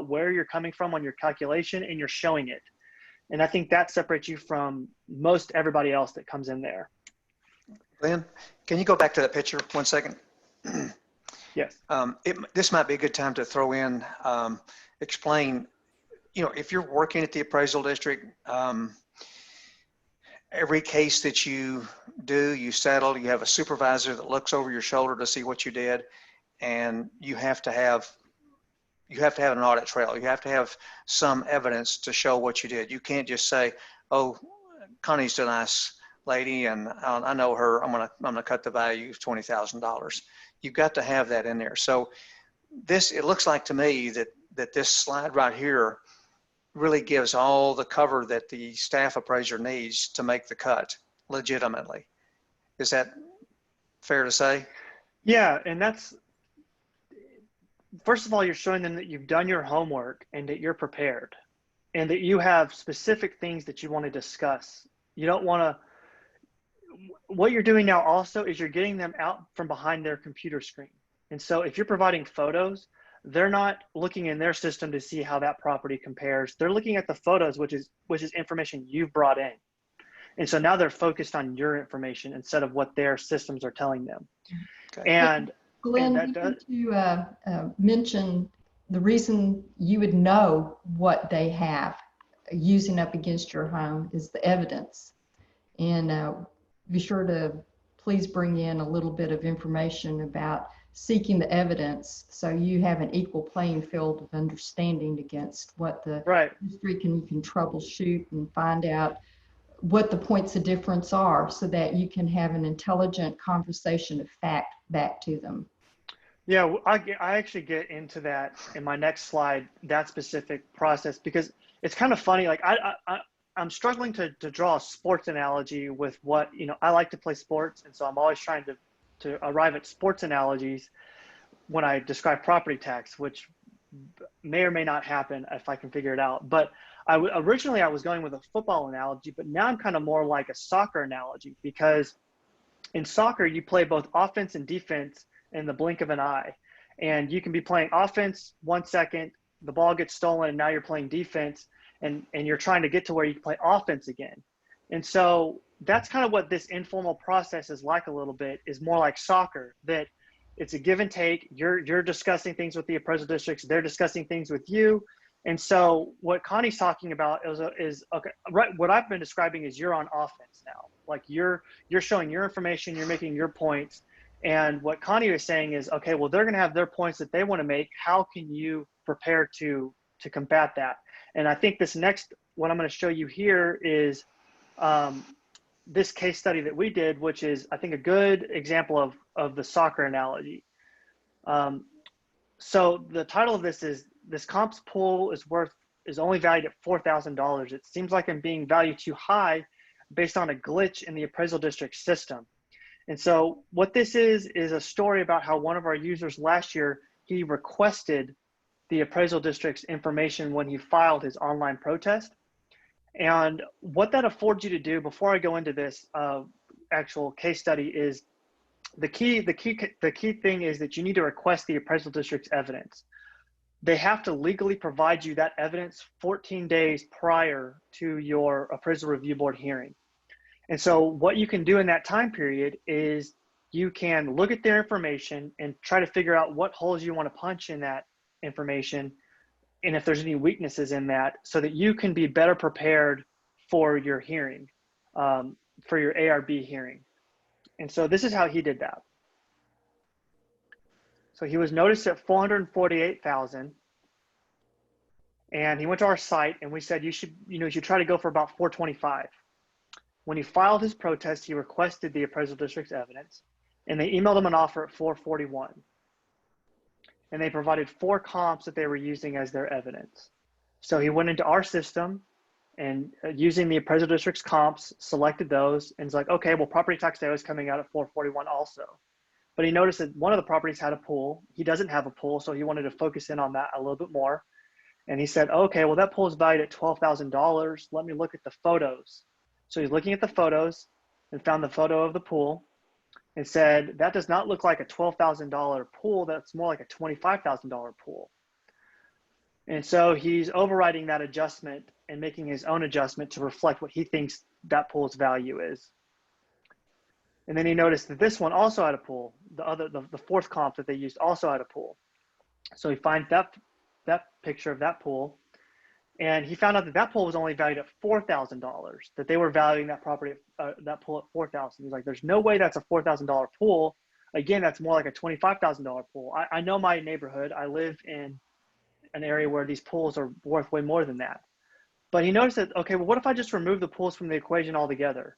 where you're coming from on your calculation, and you're showing it. And I think that separates you from most everybody else that comes in there. Glenn, can you go back to that picture 1 second? Yes. This might be a good time to throw in, explain, if you're working at the appraisal district, every case that you do, you settle, you have a supervisor that looks over your shoulder to see what you did, and you have to have an audit trail. You have to have some evidence to show what you did. You can't just say, oh, Connie's a nice lady and I know her, I'm gonna cut the value of $20,000. You've got to have that in there. So it looks like to me that this slide right here really gives all the cover that the staff appraiser needs to make the cut legitimately. Is that fair to say? Yeah, and that's, first of all, you're showing them that you've done your homework and that you're prepared and that you have specific things that you want to discuss. You don't want to, what you're doing now also is you're getting them out from behind their computer screen. And so if you're providing photos, they're not looking in their system to see how that property compares. They're looking at the photos, which is information you've brought in. And so now they're focused on your information instead of what their systems are telling them. Okay. And Glenn, you mention the reason you would know what they have using up against your home is the evidence. And be sure to please bring in a little bit of information about seeking the evidence so you have an equal playing field of understanding against what the district, and you can troubleshoot and find out what the points of difference are so that you can have an intelligent conversation of fact back to them. Yeah, I actually get into that in my next slide, that specific process, because it's kind of funny. Like I'm struggling to draw a sports analogy with what, I like to play sports. And so I'm always trying to arrive at sports analogies when I describe property tax, which may or may not happen if I can figure it out. But originally I was going with a football analogy, but now I'm kind of more like a soccer analogy, because in soccer, you play both offense and defense in the blink of an eye. And you can be playing offense 1 second, the ball gets stolen, and now you're playing defense, and you're trying to get to where you can play offense again. And so that's kind of what this informal process is like a little bit, is more like soccer, that it's a give and take. You're discussing things with the appraisal districts, they're discussing things with you. And so what Connie's talking about is okay, right, what I've been describing is you're on offense now. Like you're showing your information, you're making your points. And what Connie was saying is, okay, well, they're going to have their points that they want to make. How can you prepare to combat that? And I think this next, what I'm going to show you here is this case study that we did, which is, I think, a good example of the soccer analogy. So the title of this is, this comp's pool is only valued at $4,000. It seems like I'm being valued too high based on a glitch in the appraisal district system. And so what this is a story about how one of our users last year, he requested the appraisal district's information when he filed his online protest. And what that affords you to do, before I go into this actual case study, is the key thing is that you need to request the appraisal district's evidence. They have to legally provide you that evidence 14 days prior to your appraisal review board hearing. And so what you can do in that time period is you can look at their information and try to figure out what holes you want to punch in that information, and if there's any weaknesses in that, so that you can be better prepared for your hearing, for your ARB hearing. And so this is how he did that. So he was noticed at 448,000, and he went to our site, and we said you should try to go for about 425. When he filed his protest, he requested the appraisal district's evidence, and they emailed him an offer at 441. And they provided 4 comps that they were using as their evidence. So he went into our system and using the appraisal district's comps, selected those, and it's like, okay, well, PropertyTax.io is coming out at 441 also. But he noticed that one of the properties had a pool. He doesn't have a pool, so he wanted to focus in on that a little bit more. And he said, okay, well, that pool is valued at $12,000. Let me look at the photos. So he's looking at the photos and found the photo of the pool and said, that does not look like a $12,000 pool. That's more like a $25,000 pool. And so he's overriding that adjustment and making his own adjustment to reflect what he thinks that pool's value is. And then he noticed that this one also had a pool. The fourth comp that they used also had a pool. So he finds that picture of that pool, and he found out that that pool was only valued at $4,000. That they were valuing that property, that pool at $4,000. He's like, "There's no way that's a $4,000 pool. Again, that's more like a $25,000 pool. I know my neighborhood. I live in an area where these pools are worth way more than that." But he noticed that, okay, well, what if I just remove the pools from the equation altogether?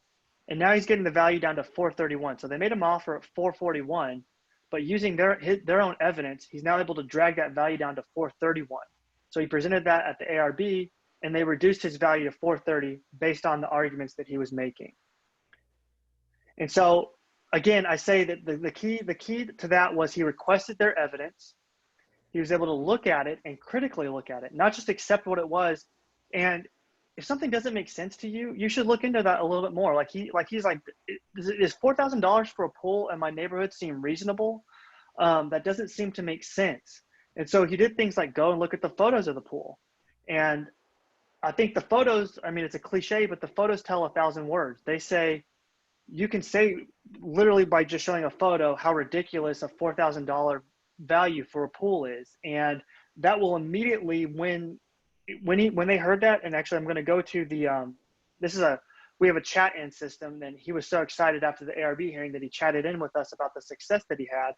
And now he's getting the value down to 431. So they made him offer at 441, but using their own evidence, he's now able to drag that value down to 431. So he presented that at the ARB, and they reduced his value to 430 based on the arguments that he was making. And so, again, I say that the key to that was he requested their evidence. He was able to look at it and critically look at it, not just accept what it was. And if something doesn't make sense to you, you should look into that a little bit more. He's like, is $4,000 for a pool in my neighborhood seem reasonable? That doesn't seem to make sense. And so he did things like go and look at the photos of the pool. And I think the photos, I mean, it's a cliche, but the photos tell 1,000 words. They say, you can say literally by just showing a photo how ridiculous a $4,000 value for a pool is. And that will immediately, when they heard that, and actually I'm going to go to the, we have a chat in system, and he was so excited after the ARB hearing that he chatted in with us about the success that he had.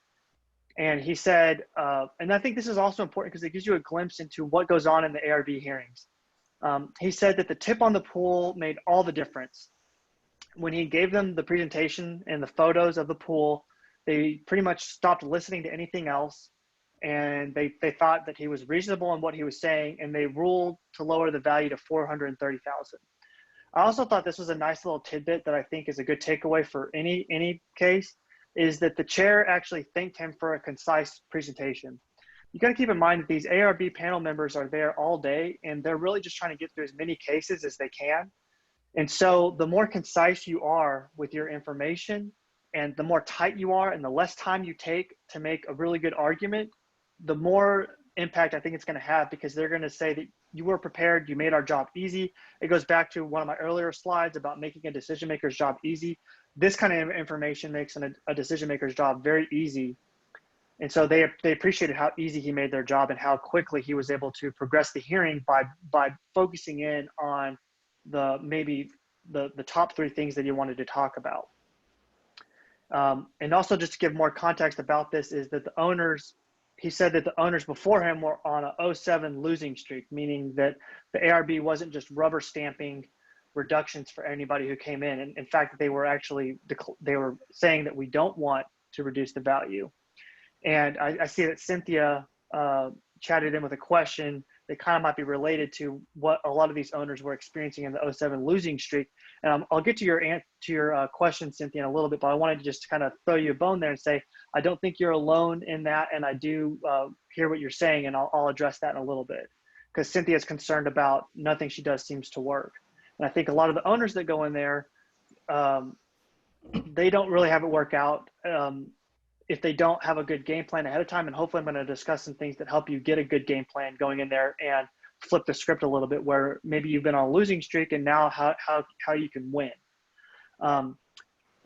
And he said, and I think this is also important because it gives you a glimpse into what goes on in the ARB hearings. He said that the tip on the pool made all the difference. When he gave them the presentation and the photos of the pool, they pretty much stopped listening to anything else. And they thought that he was reasonable in what he was saying, and they ruled to lower the value to $430,000. I also thought this was a nice little tidbit that I think is a good takeaway for any case, is that the chair actually thanked him for a concise presentation. You got to keep in mind that these ARB panel members are there all day, and they're really just trying to get through as many cases as they can. And so the more concise you are with your information, and the more tight you are, and the less time you take to make a really good argument, the more impact I think it's going to have, because they're going to say that you were prepared, you made our job easy. It goes back to one of my earlier slides about making a decision maker's job easy. This kind of information makes a decision maker's job very easy. And so they appreciated how easy he made their job and how quickly he was able to progress the hearing by focusing in on maybe the top three things that he wanted to talk about. And also, just to give more context about this, is that he said that the owners before him were on a 0-7 losing streak, meaning that the ARB wasn't just rubber stamping reductions for anybody who came in. And in fact, they were saying that we don't want to reduce the value. And I see that Cynthia chatted in with a question that kind of might be related to what a lot of these owners were experiencing in the 0-7 losing streak. And I'll get to your question, Cynthia, in a little bit, but I wanted to just kind of throw you a bone there and say, I don't think you're alone in that, and I do hear what you're saying, and I'll address that in a little bit, because Cynthia's concerned about nothing she does seems to work. And I think a lot of the owners that go in there, they don't really have it work out if they don't have a good game plan ahead of time. And hopefully I'm going to discuss some things that help you get a good game plan going in there and flip the script a little bit, where maybe you've been on a losing streak and now how you can win.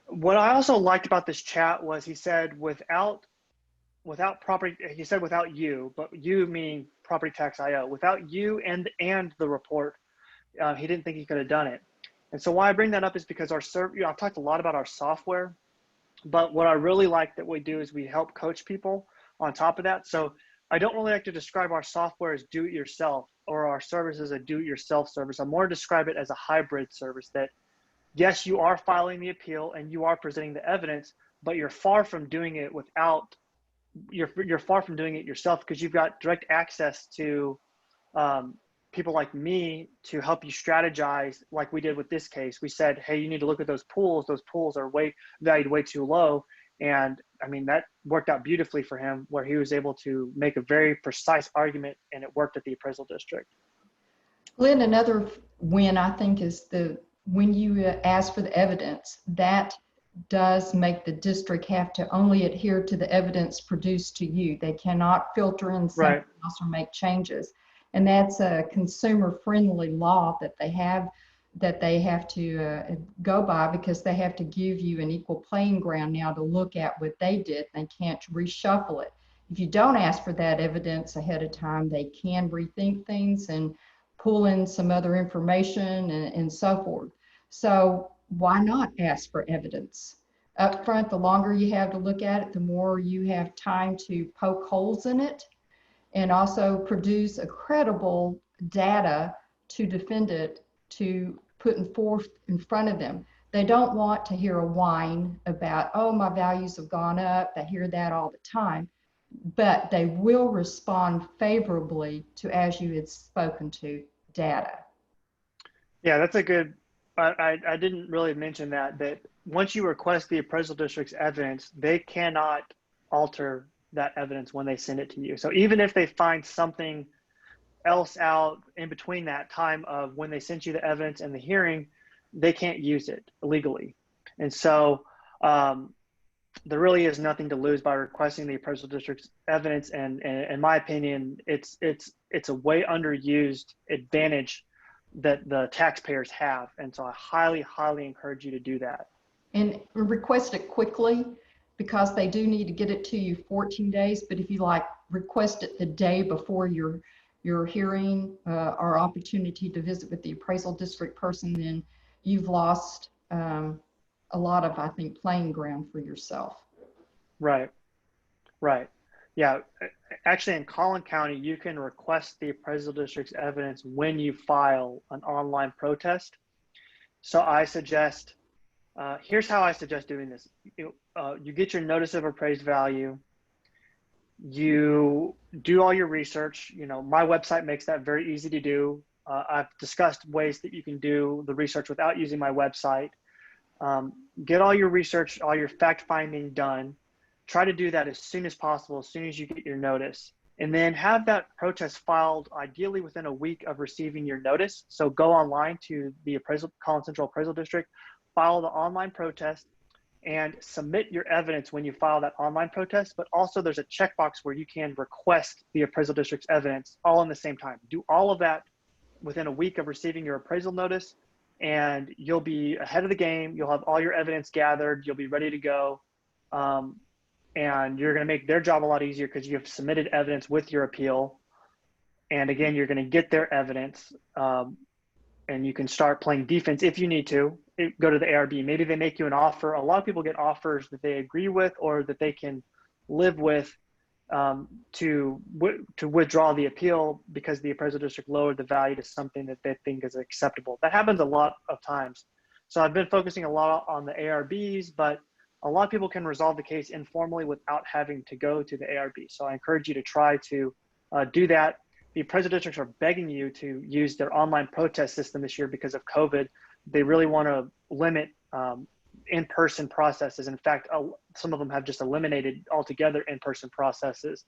What I also liked about this chat was he said without you, but you meaning PropertyTax.io, without you and the report, he didn't think he could have done it. And so why I bring that up is because I've talked a lot about our software, but what I really like that we do is we help coach people on top of that. So I don't really like to describe our software as do-it-yourself or our service as a do-it-yourself service. I more describe it as a hybrid service that, yes, you are filing the appeal and you are presenting the evidence, but you're far from doing it you're far from doing it yourself, because you've got direct access to people like me to help you strategize, like we did with this case. We said, hey, you need to look at those pools. Those pools are valued way too low. And I mean, that worked out beautifully for him, where he was able to make a very precise argument, and it worked at the appraisal district. Lynn, another win, I think, is when you ask for the evidence, that does make the district have to only adhere to the evidence produced to you. They cannot filter in something Right. else or make changes. And that's a consumer-friendly law that they have to go by, because they have to give you an equal playing ground now to look at what they did. They can't reshuffle it. If you don't ask for that evidence ahead of time, they can rethink things and pull in some other information and so forth. So why not ask for evidence up front? The longer you have to look at it, the more you have time to poke holes in it, and also produce a credible data to defend it, to put forth in front of them. They don't want to hear a whine about, oh, my values have gone up. They hear that all the time, but they will respond favorably to, as you had spoken to, data. Yeah, that's a good, I didn't really mention that once you request the appraisal district's evidence, they cannot alter that evidence when they send it to you. So even if they find something else out in between that time of when they sent you the evidence and the hearing, they can't use it legally. And so there really is nothing to lose by requesting the appraisal district's evidence. And in my opinion, it's a way underused advantage that the taxpayers have. And so I highly, highly encourage you to do that. And request it quickly, because they do need to get it to you 14 days. But if you request it the day before your hearing or opportunity to visit with the appraisal district person, then you've lost a lot of, I think, playing ground for yourself. Right. Right. Yeah. Actually, in Collin County, you can request the appraisal district's evidence when you file an online protest. So I suggest, here's how I suggest doing this. You get your notice of appraised value. You do all your research. My website makes that very easy to do. I've discussed ways that you can do the research without using my website. Get all your research, all your fact finding done. Try to do that as soon as possible, as soon as you get your notice. And then have that protest filed ideally within a week of receiving your notice. So go online to the Collin Central Appraisal District, file the online protest, and submit your evidence when you file that online protest. But also there's a checkbox where you can request the appraisal district's evidence all in the same time. Do all of that within a week of receiving your appraisal notice, and you'll be ahead of the game. You'll have all your evidence gathered. You'll be ready to go. And you're going to make their job a lot easier because you have submitted evidence with your appeal. And again, you're going to get their evidence, and you can start playing defense if you need to. Go to the ARB. Maybe they make you an offer. A lot of people get offers that they agree with or that they can live with, to withdraw the appeal because the appraisal district lowered the value to something that they think is acceptable. That happens a lot of times. So I've been focusing a lot on the ARBs, but a lot of people can resolve the case informally without having to go to the ARB. So I encourage you to try to do that. The appraisal districts are begging you to use their online protest system this year because of COVID. They really want to limit in-person processes. In fact, some of them have just eliminated altogether in-person processes.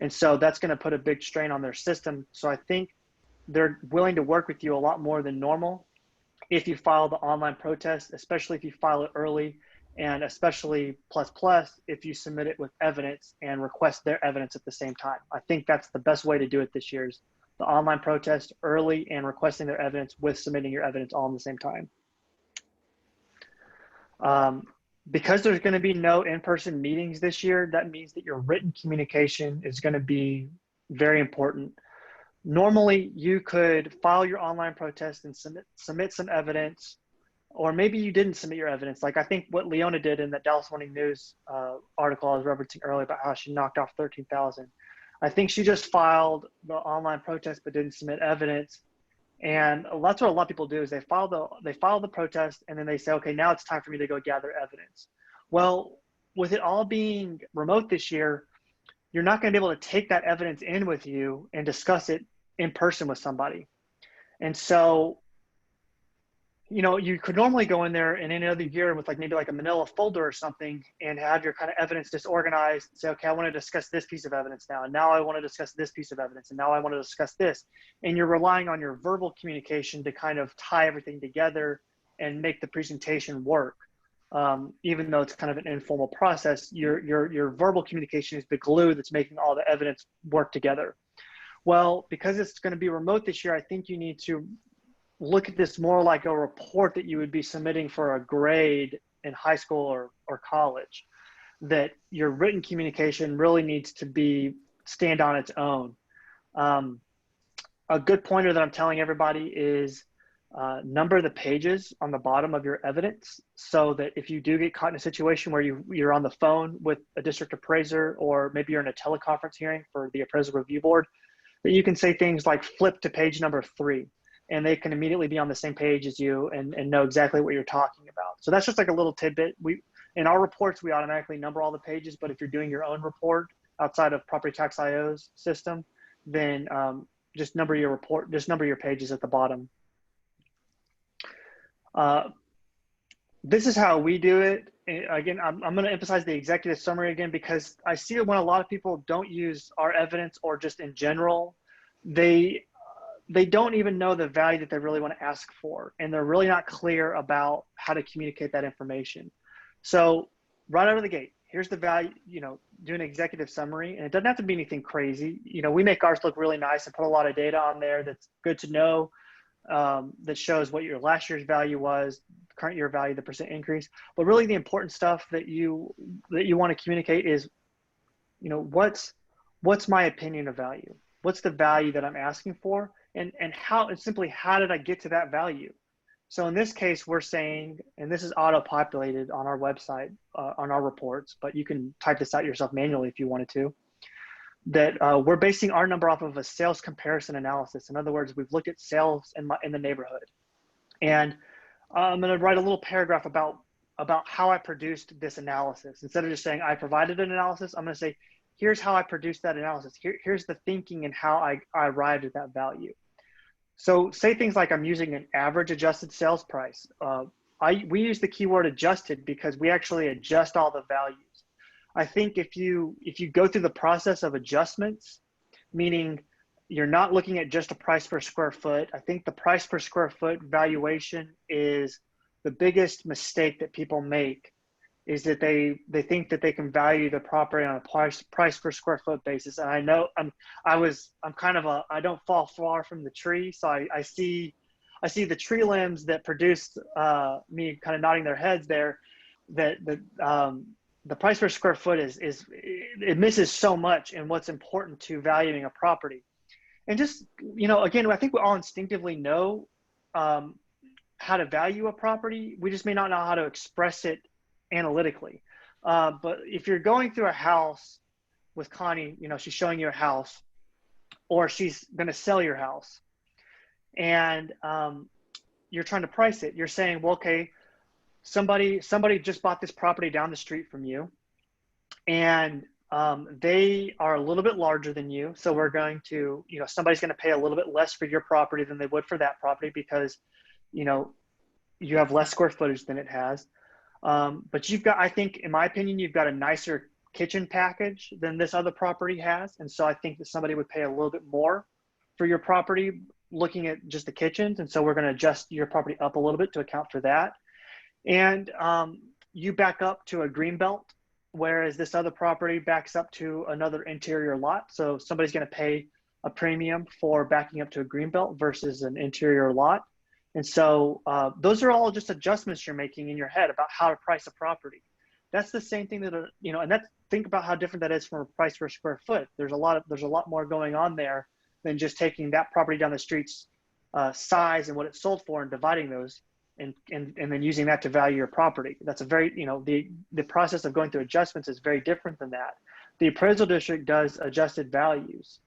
And so that's going to put a big strain on their system. So I think they're willing to work with you a lot more than normal if you file the online protest, especially if you file it early, and especially plus if you submit it with evidence and request their evidence at the same time. I think that's the best way to do it this year, is the online protest early and requesting their evidence with submitting your evidence all at the same time. Because there's going to be no in-person meetings this year, that means that your written communication is going to be very important. Normally, you could file your online protest and submit some evidence, or maybe you didn't submit your evidence. Like I think what Leona did in that Dallas Morning News article I was referencing earlier about how she knocked off 13,000. I think she just filed the online protest but didn't submit evidence. And that's what a lot of people do, is they file the protest and then they say, okay, now it's time for me to go gather evidence. Well, with it all being remote this year, you're not going to be able to take that evidence in with you and discuss it in person with somebody. And so, you know, you could normally go in there in any other year with like maybe like a manila folder or something and have your kind of evidence disorganized, say, okay, I want to discuss this piece of evidence now, and now I want to discuss this piece of evidence, and now I want to discuss this. And you're relying on your verbal communication to kind of tie everything together and make the presentation work. Even though it's kind of an informal process, your verbal communication is the glue that's making all the evidence work together. Well, because it's going to be remote this year, I think you need to look at this more like a report that you would be submitting for a grade in high school or college, that your written communication really needs to stand on its own. A good pointer that I'm telling everybody is number the pages on the bottom of your evidence, so that if you do get caught in a situation where you're on the phone with a district appraiser, or maybe you're in a teleconference hearing for the appraisal review board, that you can say things like flip to page number 3, and they can immediately be on the same page as you and know exactly what you're talking about. So that's just like a little tidbit. In our reports, we automatically number all the pages, but if you're doing your own report outside of PropertyTax.io's system, then just number your report, just number your pages at the bottom. This is how we do it. Again, I'm going to emphasize the executive summary again, because I see it when a lot of people don't use our evidence, or just in general, they don't even know the value that they really want to ask for, and they're really not clear about how to communicate that information. So right out of the gate, here's the value, you know, do an executive summary, and it doesn't have to be anything crazy. You know, we make ours look really nice and put a lot of data on there that's good to know, that shows what your last year's value was, current year value, the percent increase. But really the important stuff that you want to communicate is, you know, what's my opinion of value? What's the value that I'm asking for? And simply, how did I get to that value? So in this case, we're saying, and this is auto-populated on our website, on our reports, but you can type this out yourself manually if you wanted to, that we're basing our number off of a sales comparison analysis. In other words, we've looked at sales in the neighborhood. And I'm going to write a little paragraph about how I produced this analysis. Instead of just saying I provided an analysis, I'm going to say, here's how I produced that analysis. Here's the thinking and how I arrived at that value. So say things like I'm using an average adjusted sales price. We use the keyword adjusted because we actually adjust all the values. I think if you go through the process of adjustments, meaning you're not looking at just a price per square foot, I think the price per square foot valuation is the biggest mistake that people make, is that they think that they can value the property on a price per square foot basis. And I know I don't fall far from the tree. So I see the tree limbs that produced me kind of nodding their heads there, that the price per square foot it misses so much in what's important to valuing a property. And just, you know, again, I think we all instinctively know how to value a property. We just may not know how to express it analytically. But if you're going through a house with Connie, you know, she's showing you a house, or she's going to sell your house, and you're trying to price it. You're saying, well, okay, somebody just bought this property down the street from you, and they are a little bit larger than you. So we're going to, you know, somebody's going to pay a little bit less for your property than they would for that property, because, you know, you have less square footage than it has. But you've got, I think, in my opinion, you've got a nicer kitchen package than this other property has. And so I think that somebody would pay a little bit more for your property looking at just the kitchens. And so we're going to adjust your property up a little bit to account for that. And you back up to a green belt, whereas this other property backs up to another interior lot. So somebody's going to pay a premium for backing up to a green belt versus an interior lot. And so those are all just adjustments you're making in your head about how to price a property. That's the same thing that, you know, and think about how different that is from a price per square foot. There's a lot more going on there than just taking that property down the street's size and what it sold for and dividing those and then using that to value your property. That's a very, you know, the process of going through adjustments is very different than that. The appraisal district does adjusted values.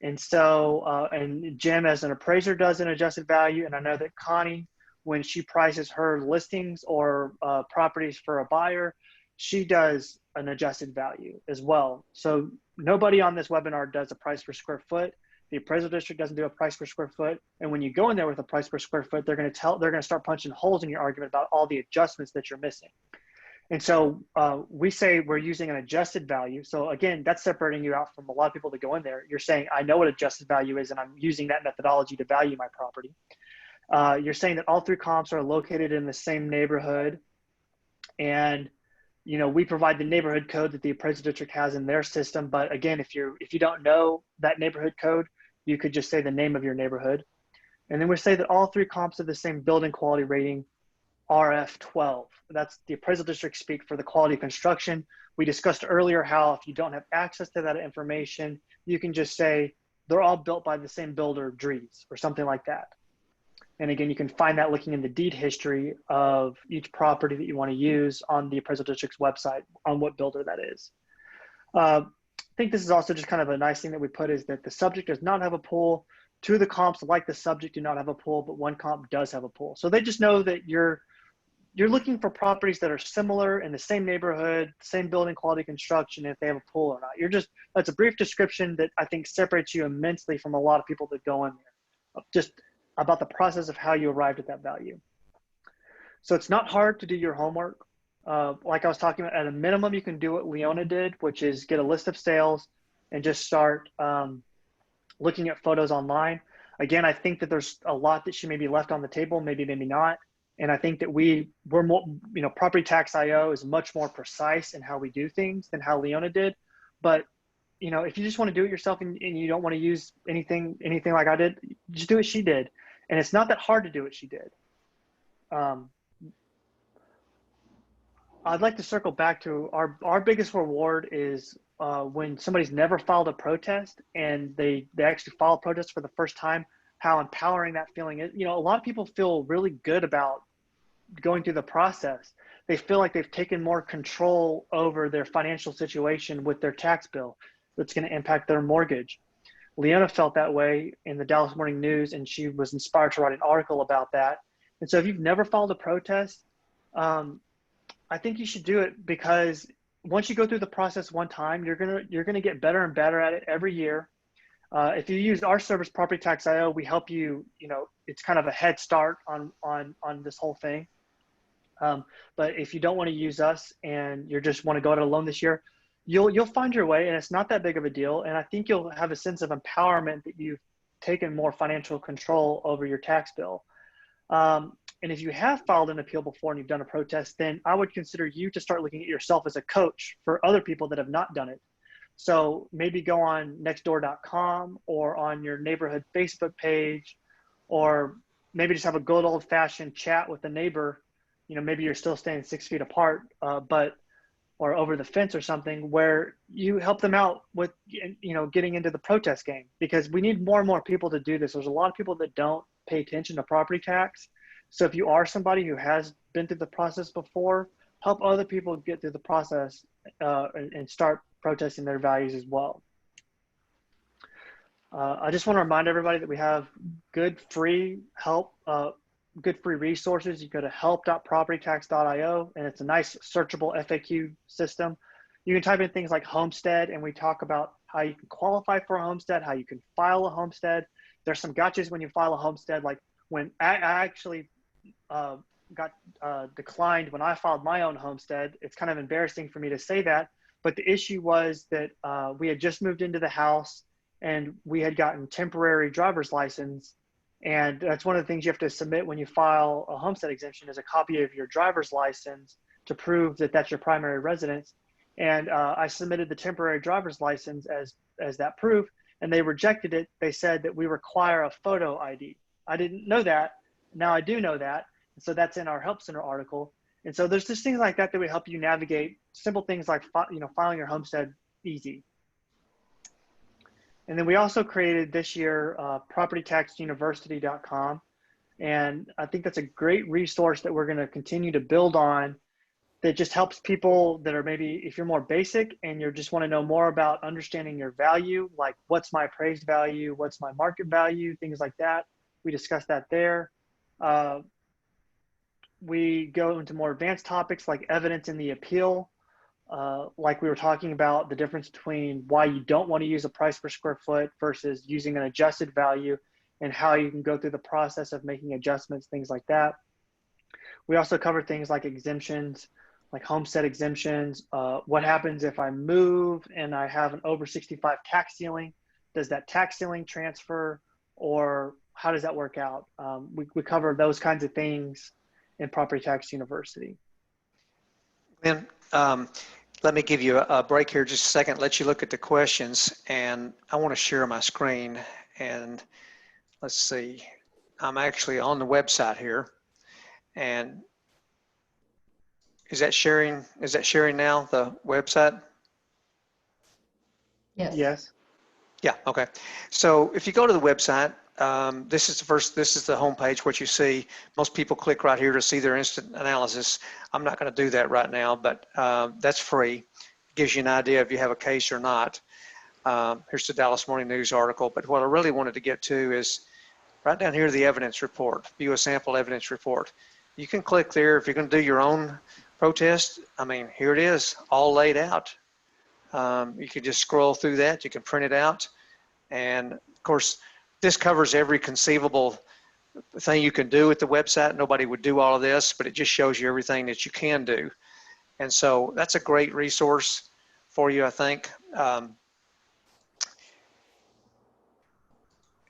And so, and Jim as an appraiser does an adjusted value. And I know that Connie, when she prices her listings or properties for a buyer, she does an adjusted value as well. So nobody on this webinar does a price per square foot. The appraisal district doesn't do a price per square foot. And when you go in there with a price per square foot, they're going to start punching holes in your argument about all the adjustments that you're missing. And so we say we're using an adjusted value. So again, that's separating you out from a lot of people that go in there. You're saying, I know what adjusted value is, and I'm using that methodology to value my property. You're saying that all 3 comps are located in the same neighborhood. And, you know, we provide the neighborhood code that the appraisal district has in their system. But again, if you don't know that neighborhood code, you could just say the name of your neighborhood. And then we say that all 3 comps have the same building quality rating, RF12. That's the appraisal district speak for the quality of construction. We discussed earlier how if you don't have access to that information, you can just say they're all built by the same builder, Dries, or something like that. And again, you can find that looking in the deed history of each property that you want to use on the appraisal district's website on what builder that is. I think this is also just kind of a nice thing that we put is that the subject does not have a pool. 2 of the comps like the subject do not have a pool, but 1 comp does have a pool. So they just know that you're looking for properties that are similar in the same neighborhood, same building quality construction, if they have a pool or not. That's a brief description that I think separates you immensely from a lot of people that go in there, just about the process of how you arrived at that value. So it's not hard to do your homework. Like I was talking about, at a minimum, you can do what Leona did, which is get a list of sales and just start looking at photos online. Again, I think that there's a lot that she maybe left on the table, maybe not. And I think that we're more, you know, PropertyTax.io is much more precise in how we do things than how Leona did. But, you know, if you just want to do it yourself and you don't want to use anything like I did, just do what she did. And it's not that hard to do what she did. I'd like to circle back to our biggest reward is when somebody's never filed a protest and they actually file a protest for the first time, how empowering that feeling is. You know, a lot of people feel really good about going through the process. They feel like they've taken more control over their financial situation with their tax bill that's going to impact their mortgage. Leona felt that way in the Dallas Morning News, and she was inspired to write an article about that. And so if you've never filed a protest, I think you should do it, because once you go through the process one time, you're gonna get better and better at it every year. If you use our service, PropertyTax.io, we help you. You know, it's kind of a head start on this whole thing. But if you don't want to use us and you just want to go it alone this year, you'll find your way, and it's not that big of a deal. And I think you'll have a sense of empowerment that you've taken more financial control over your tax bill. And if you have filed an appeal before and you've done a protest, then I would consider you to start looking at yourself as a coach for other people that have not done it. So maybe go on nextdoor.com or on your neighborhood Facebook page, or maybe just have a good old fashioned chat with the neighbor. You know, maybe you're still staying 6 feet apart, or over the fence or something, where you help them out with, you know, getting into the protest game, because we need more and more people to do this. There's a lot of people that don't pay attention to property tax. So if you are somebody who has been through the process before, help other people get through the process and start protesting their values as well. I just want to remind everybody that we have good free help, good free resources. You go to help.propertytax.io, and it's a nice searchable FAQ system. You can type in things like homestead, and we talk about how you can qualify for a homestead, how you can file a homestead. There's some gotchas when you file a homestead, like when I actually got declined when I filed my own homestead. It's kind of embarrassing for me to say that, but the issue was that we had just moved into the house and we had gotten temporary driver's license. And that's one of the things you have to submit when you file a homestead exemption, is a copy of your driver's license to prove that that's your primary residence. And I submitted the temporary driver's license as that proof, and they rejected it. They said that we require a photo ID. I didn't know that. Now I do know that. And so that's in our Help Center article. And so there's just things like that that would help you navigate simple things like, you know, filing your homestead easy. And then we also created this year PropertyTaxUniversity.com. And I think that's a great resource that we're going to continue to build on, that just helps people that are maybe, if you're more basic and you just want to know more about understanding your value, like what's my appraised value, what's my market value, things like that. We discuss that there. We go into more advanced topics like evidence in the appeal. like we were talking about, the difference between why you don't want to use a price per square foot versus using an adjusted value, and how you can go through the process of making adjustments, things like that. We also cover things like exemptions, like homestead exemptions. What happens if I move and I have an over 65 tax ceiling? Does that tax ceiling transfer, or how does that work out? We cover those kinds of things in Property Tax University. And let me give you a break here just a second, let you look at the questions, and I want to share my screen. And let's see, I'm actually on the website here. And is that sharing now, the website? Yes. Yes. Yeah, okay. So if you go to the website, this is the homepage, what you see. Most people click right here to see their instant analysis. I'm not going to do that right now, but that's free. It gives you an idea if you have a case or not. Here's the Dallas Morning News article, but what I really wanted to get to is right down here, the evidence report, view a sample evidence report. You can click there if you're going to do your own protest. I mean, here it is, all laid out. You can just scroll through that. You can print it out. And of course, this covers every conceivable thing you can do with the website. Nobody would do all of this, but it just shows you everything that you can do. And so that's a great resource for you, I think.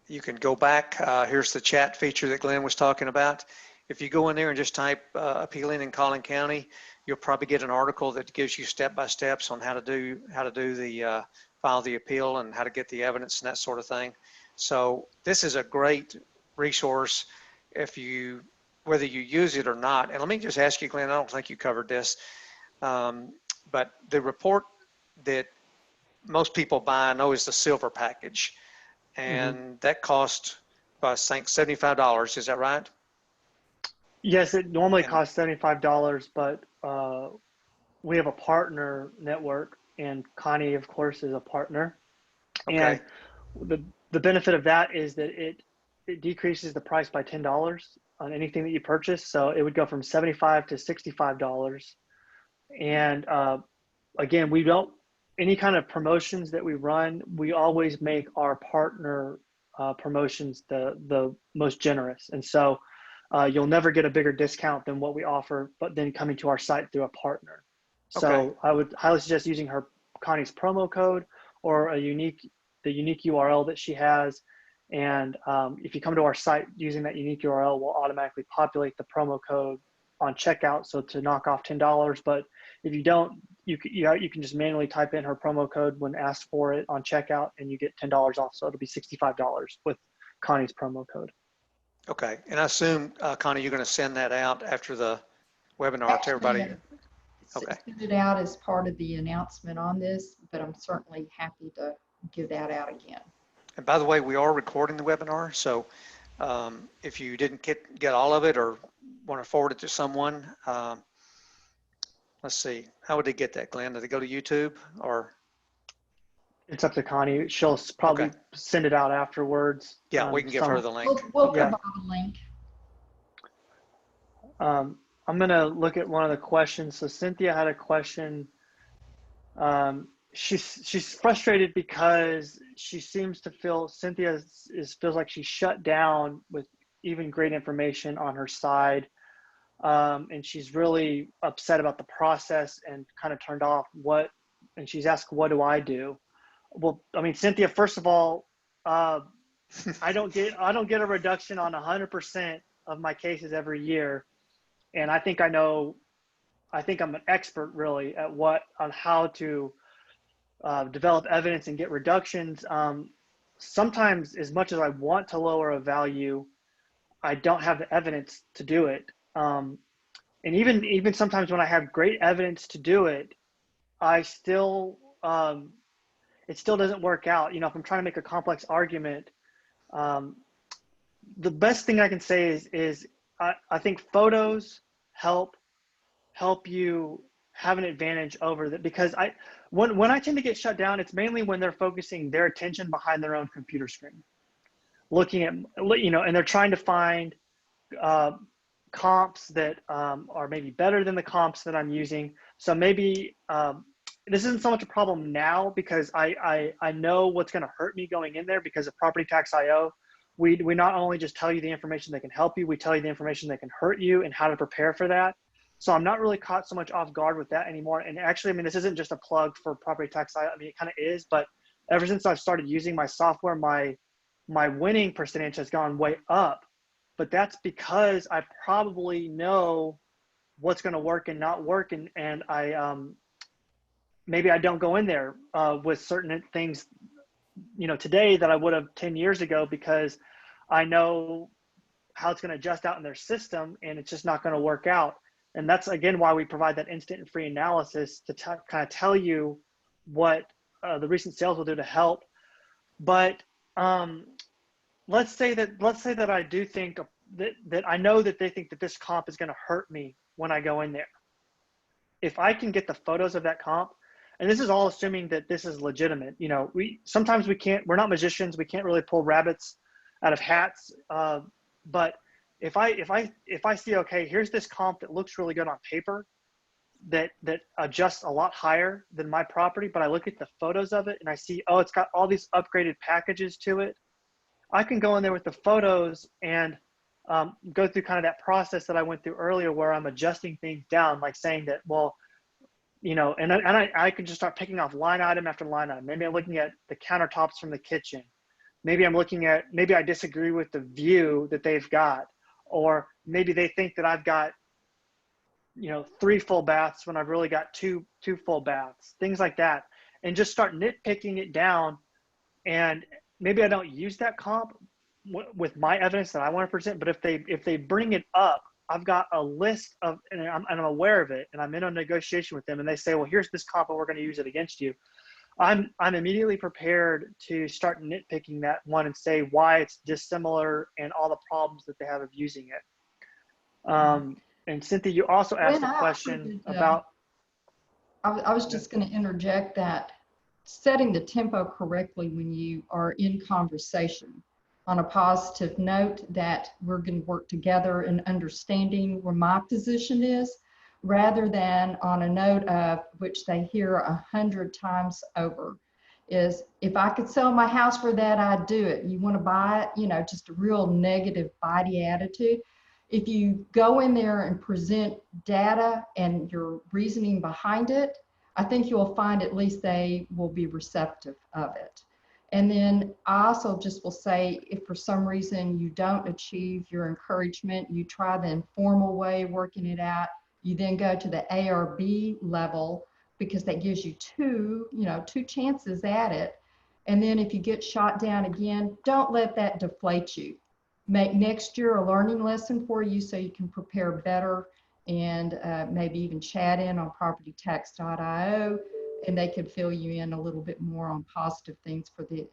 You can go back. Here's the chat feature that Glenn was talking about. If you go in there and just type appealing in Collin County, you'll probably get an article that gives you step-by-steps on how to do the file the appeal and how to get the evidence and that sort of thing. So this is a great resource whether you use it or not. And let me just ask you, Glenn, I don't think you covered this, but the report that most people buy, I know, is the silver package. And that cost, I think, $75. Is that right? Yes, it normally costs $75, but we have a partner network, and Connie, of course, is a partner. Okay. And the benefit of that is that it decreases the price by $10 on anything that you purchase. So it would go from $75 to $65. And again, we don't, any kind of promotions that we run, we always make our partner promotions the most generous. And so you'll never get a bigger discount than what we offer, but then coming to our site through a partner. So Okay. I would highly suggest using Connie's promo code or the unique URL that she has. And if you come to our site using that unique URL, we'll automatically populate the promo code on checkout, so to knock off $10. But if you don't, you can just manually type in her promo code when asked for it on checkout, and you get $10 off. So it'll be $65 with Connie's promo code. Okay. And I assume, Connie, you're going to send that out after the webinar to Actually, everybody? Okay. Send it out as part of the announcement on this, but I'm certainly happy to give that out again. And by the way, we are recording the webinar, so if you didn't get all of it or want to forward it to someone, let's see, how would they get that, Glenn? Do they go to YouTube or? It's up to Connie. She'll probably send it out afterwards. Yeah, we can give her the link. We'll provide a link. I'm going to look at one of the questions. So Cynthia had a question. She's frustrated because she seems to feel, Cynthia feels like she's shut down with even great information on her side. And she's really upset about the process and kind of turned off. And she's asked, what do I do? Well, I mean, Cynthia, first of all, I don't get a reduction on 100% of my cases every year. And I think I'm an expert really on how to develop evidence and get reductions. Sometimes, as much as I want to lower a value, I don't have the evidence to do it. And even sometimes when I have great evidence to do it, it still doesn't work out. You know, if I'm trying to make a complex argument, the best thing I can say is I think photos help you have an advantage over that, because when I tend to get shut down, it's mainly when they're focusing their attention behind their own computer screen, looking at, and they're trying to find comps that are maybe better than the comps that I'm using. So maybe this isn't so much a problem now because I know what's going to hurt me going in there because of PropertyTax.io. We not only just tell you the information that can help you, we tell you the information that can hurt you and how to prepare for that. So I'm not really caught so much off guard with that anymore. And actually, I mean, this isn't just a plug for PropertyTax.io. I mean, it kind of is, but ever since I've started using my software, my winning percentage has gone way up. But that's because I probably know what's going to work and not work, and I maybe I don't go in there with certain things, today that I would have 10 years ago because I know how it's going to adjust out in their system and it's just not going to work out. And that's, again, why we provide that instant and free analysis to kind of tell you what the recent sales will do to help. But let's say that I do think that I know that they think that this comp is going to hurt me when I go in there. If I can get the photos of that comp, and this is all assuming that this is legitimate, sometimes we're not magicians, we can't really pull rabbits out of hats. But if I see, okay, here's this comp that looks really good on paper, that adjusts a lot higher than my property, but I look at the photos of it and I see, oh, it's got all these upgraded packages to it. I can go in there with the photos and go through kind of that process that I went through earlier where I'm adjusting things down, like saying that, well, and I could just start picking off line item after line item. Maybe I'm looking at the countertops from the kitchen. Maybe maybe I disagree with the view that they've got, or maybe they think that I've got, 3 full baths when I've really got two full baths, things like that. And just start nitpicking it down. And maybe I don't use that comp with my evidence that I want to present, but if they bring it up, I've got a list of, and I'm aware of it, and I'm in a negotiation with them, and they say, well, here's this comp, and we're going to use it against you. I'm immediately prepared to start nitpicking that one and say why it's dissimilar and all the problems that they have of using it. And Cynthia, you also asked a question about. I was just going to interject that setting the tempo correctly when you are in conversation on a positive note, that we're going to work together in understanding where my position is, rather than on a note of which they hear 100 times over, is if I could sell my house for that, I'd do it. You want to buy it, just a real negative bitey attitude. If you go in there and present data and your reasoning behind it, I think you'll find at least they will be receptive of it. And then I also just will say, if for some reason you don't achieve your encouragement, you try the informal way of working it out, you then go to the A or B level, because that gives you two chances at it. And then if you get shot down again, don't let that deflate you. Make next year a learning lesson for you so you can prepare better, and maybe even chat in on PropertyTax.io, and they could fill you in a little bit more on positive things for the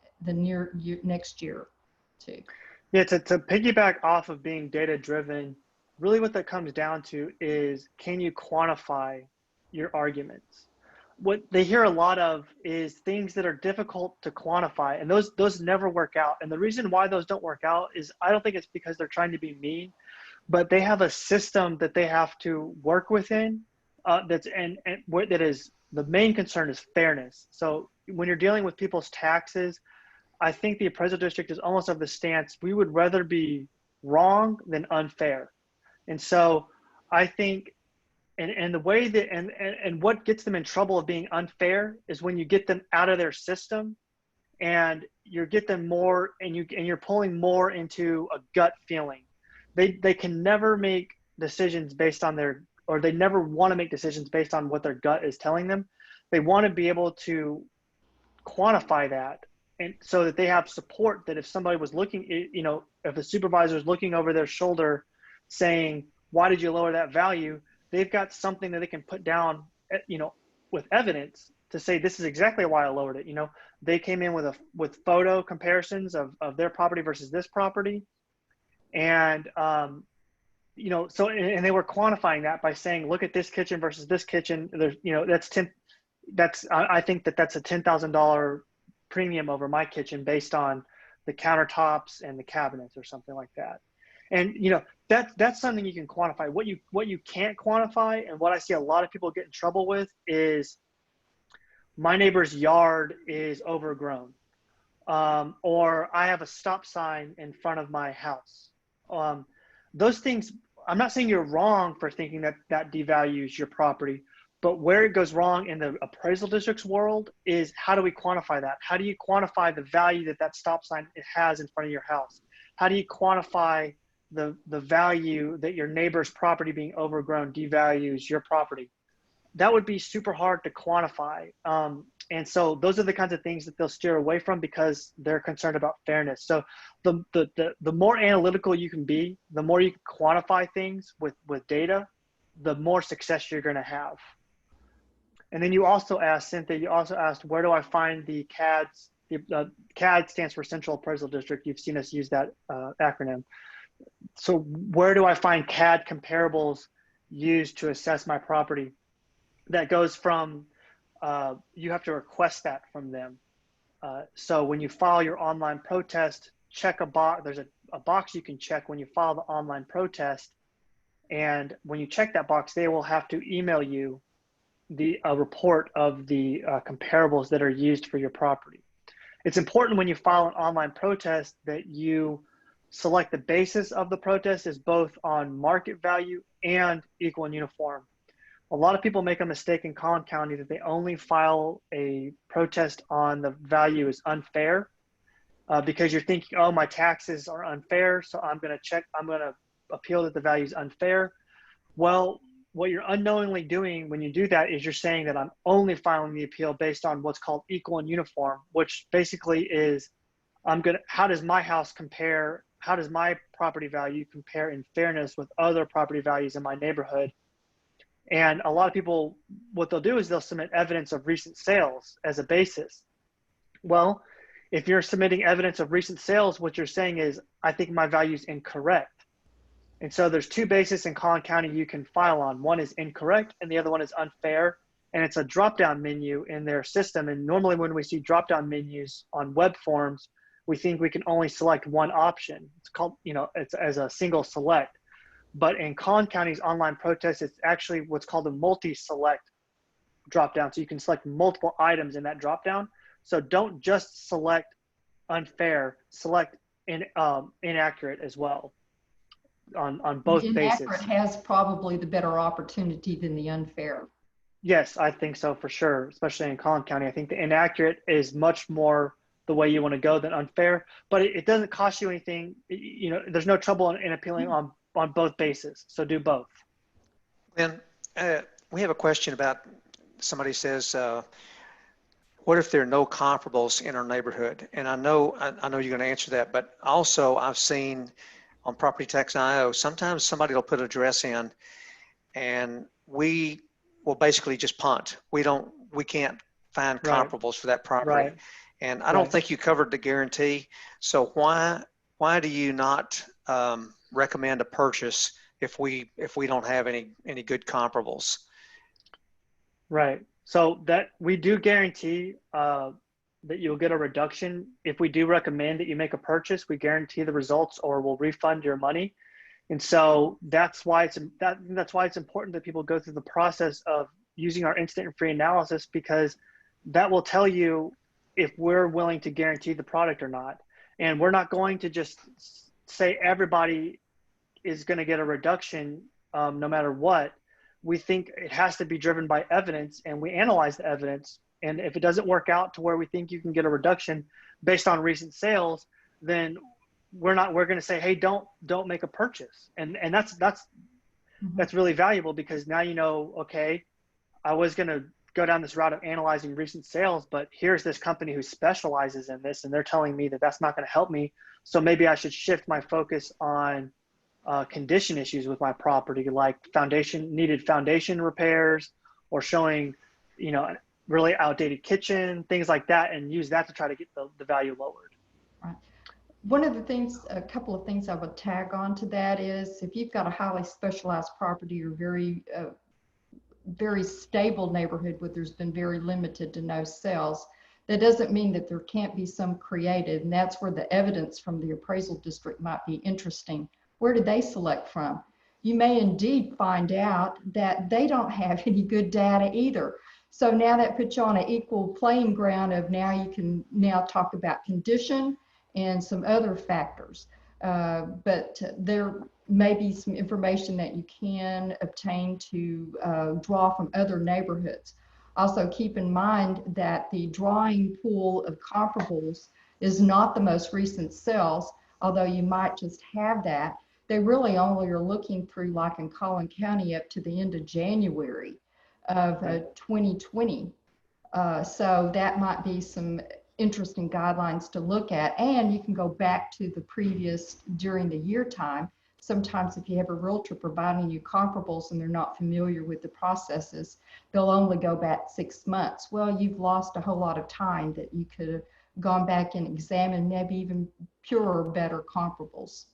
next year too. Yeah, to piggyback off of being data driven, really what that comes down to is, can you quantify your arguments? What they hear a lot of is things that are difficult to quantify, and those never work out. And the reason why those don't work out is, I don't think it's because they're trying to be mean, but they have a system that they have to work within. That is, the main concern is fairness. So when you're dealing with people's taxes, I think the appraisal district is almost of the stance, we would rather be wrong than unfair. And so I think, and the way that, and what gets them in trouble of being unfair is when you get them out of their system and you get them more, and you're pulling more into a gut feeling. They can never make decisions based on or they never want to make decisions based on what their gut is telling them. They want to be able to quantify that, and so that they have support, that if somebody was looking, if a supervisor is looking over their shoulder saying, why did you lower that value? They've got something that they can put down, with evidence to say, this is exactly why I lowered it. They came in with photo comparisons of their property versus this property. And, so, and they were quantifying that by saying, look at this kitchen versus this kitchen. There's, I think that's a $10,000 premium over my kitchen based on the countertops and the cabinets or something like that. And you know, that's something you can quantify. What you can't quantify, and what I see a lot of people get in trouble with, is my neighbor's yard is overgrown, or I have a stop sign in front of my house. Those things, I'm not saying you're wrong for thinking that that devalues your property, but where it goes wrong in the appraisal district's world is, how do we quantify that? How do you quantify the value that that stop sign has in front of your house? How do you quantify the value that your neighbor's property being overgrown devalues your property? That would be super hard to quantify. And so those are the kinds of things that they'll steer away from because they're concerned about fairness. So the more analytical you can be, the more you can quantify things with data, the more success you're going to have. And then you also asked, Cynthia, you also asked, where do I find the CADs? The CAD stands for Central Appraisal District. You've seen us use that acronym. So where do I find CAD comparables used to assess my property? That goes from, you have to request that from them. So when you file your online protest, check a box. There's a box you can check when you file the online protest. And when you check that box, they will have to email you a report of the comparables that are used for your property. It's important when you file an online protest that you select the basis of the protest as both on market value and equal and uniform. A lot of people make a mistake in Collin County that they only file a protest on the value is unfair, because you're thinking, oh, my taxes are unfair, so I'm going to appeal that the value is unfair. Well, what you're unknowingly doing when you do that is you're saying that I'm only filing the appeal based on what's called equal and uniform, which basically is, how does my house compare? How does my property value compare in fairness with other property values in my neighborhood? And a lot of people, what they'll do is they'll submit evidence of recent sales as a basis. Well, if you're submitting evidence of recent sales, what you're saying is, I think my value is incorrect. And so there's two bases in Collin County you can file on. One is incorrect and the other one is unfair. And it's a drop-down menu in their system. And normally when we see drop-down menus on web forms, we think we can only select one option. It's called, it's as a single select. But in Collin County's online protest, it's actually what's called a multi-select drop-down. So you can select multiple items in that drop-down. So don't just select unfair, select inaccurate as well on both bases. Inaccurate has probably the better opportunity than the unfair. Yes, I think so for sure, especially in Collin County. I think the inaccurate is much more the way you want to go than unfair, but it doesn't cost you anything. There's no trouble in appealing on both bases. So do both. And we have a question about, somebody says, what if there are no comparables in our neighborhood? And I know you're going to answer that, but also I've seen on PropertyTax.io, sometimes somebody will put an address in and we will basically just punt. We can't find comparables for that property. Right. And I don't think you covered the guarantee. So why do you not recommend a purchase if we don't have any good comparables? Right. So that we do guarantee that you'll get a reduction. If we do recommend that you make a purchase, we guarantee the results or we'll refund your money. And so that's why it's important that people go through the process of using our instant and free analysis, because that will tell you if we're willing to guarantee the product or not. And we're not going to just say everybody is going to get a reduction no matter what. We think it has to be driven by evidence, and we analyze the evidence. And if it doesn't work out to where we think you can get a reduction based on recent sales, then we're going to say, hey, don't make a purchase. And that's really valuable, because now okay, I was going to go down this route of analyzing recent sales, but here's this company who specializes in this, and they're telling me that that's not going to help me. So maybe I should shift my focus on condition issues with my property, like needed foundation repairs, or showing, really outdated kitchen, things like that, and use that to try to get the value lowered. Right. A couple of things I would tag on to that is, if you've got a highly specialized property or very stable neighborhood where there's been very limited to no sales, that doesn't mean that there can't be some creative, and that's where the evidence from the appraisal district might be interesting. where did they select from? You may indeed find out that they don't have any good data either. So now that puts you on an equal playing ground of now you can now talk about condition and some other factors. But there may be some information that you can obtain to draw from other neighborhoods. Also keep in mind that the drawing pool of comparables is not the most recent sales, although you might just have that. They really only are looking through, like in Collin County, up to the end of January of 2020. So that might be some interesting guidelines to look at. And you can go back to the previous during the year time. Sometimes if you have a realtor providing you comparables and they're not familiar with the processes, they'll only go back 6 months. Well, you've lost a whole lot of time that you could have gone back and examined maybe even purer, better comparables.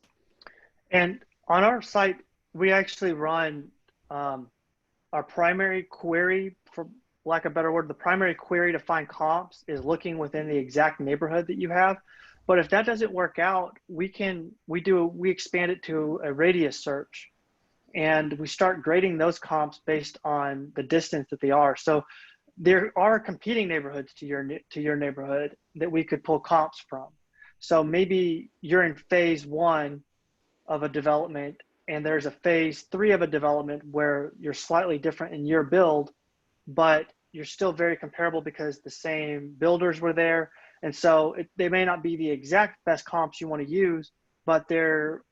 And on our site, we actually run our primary query, for lack of a better word, the primary query to find comps is looking within the exact neighborhood that you have. But if that doesn't work out, we expand it to a radius search, and we start grading those comps based on the distance that they are. So there are competing neighborhoods to your neighborhood that we could pull comps from. So maybe you're in phase 1 of a development and there's a phase 3 of a development where you're slightly different in your build, but you're still very comparable because the same builders were there. And so they may not be the exact best comps you want to use, but they're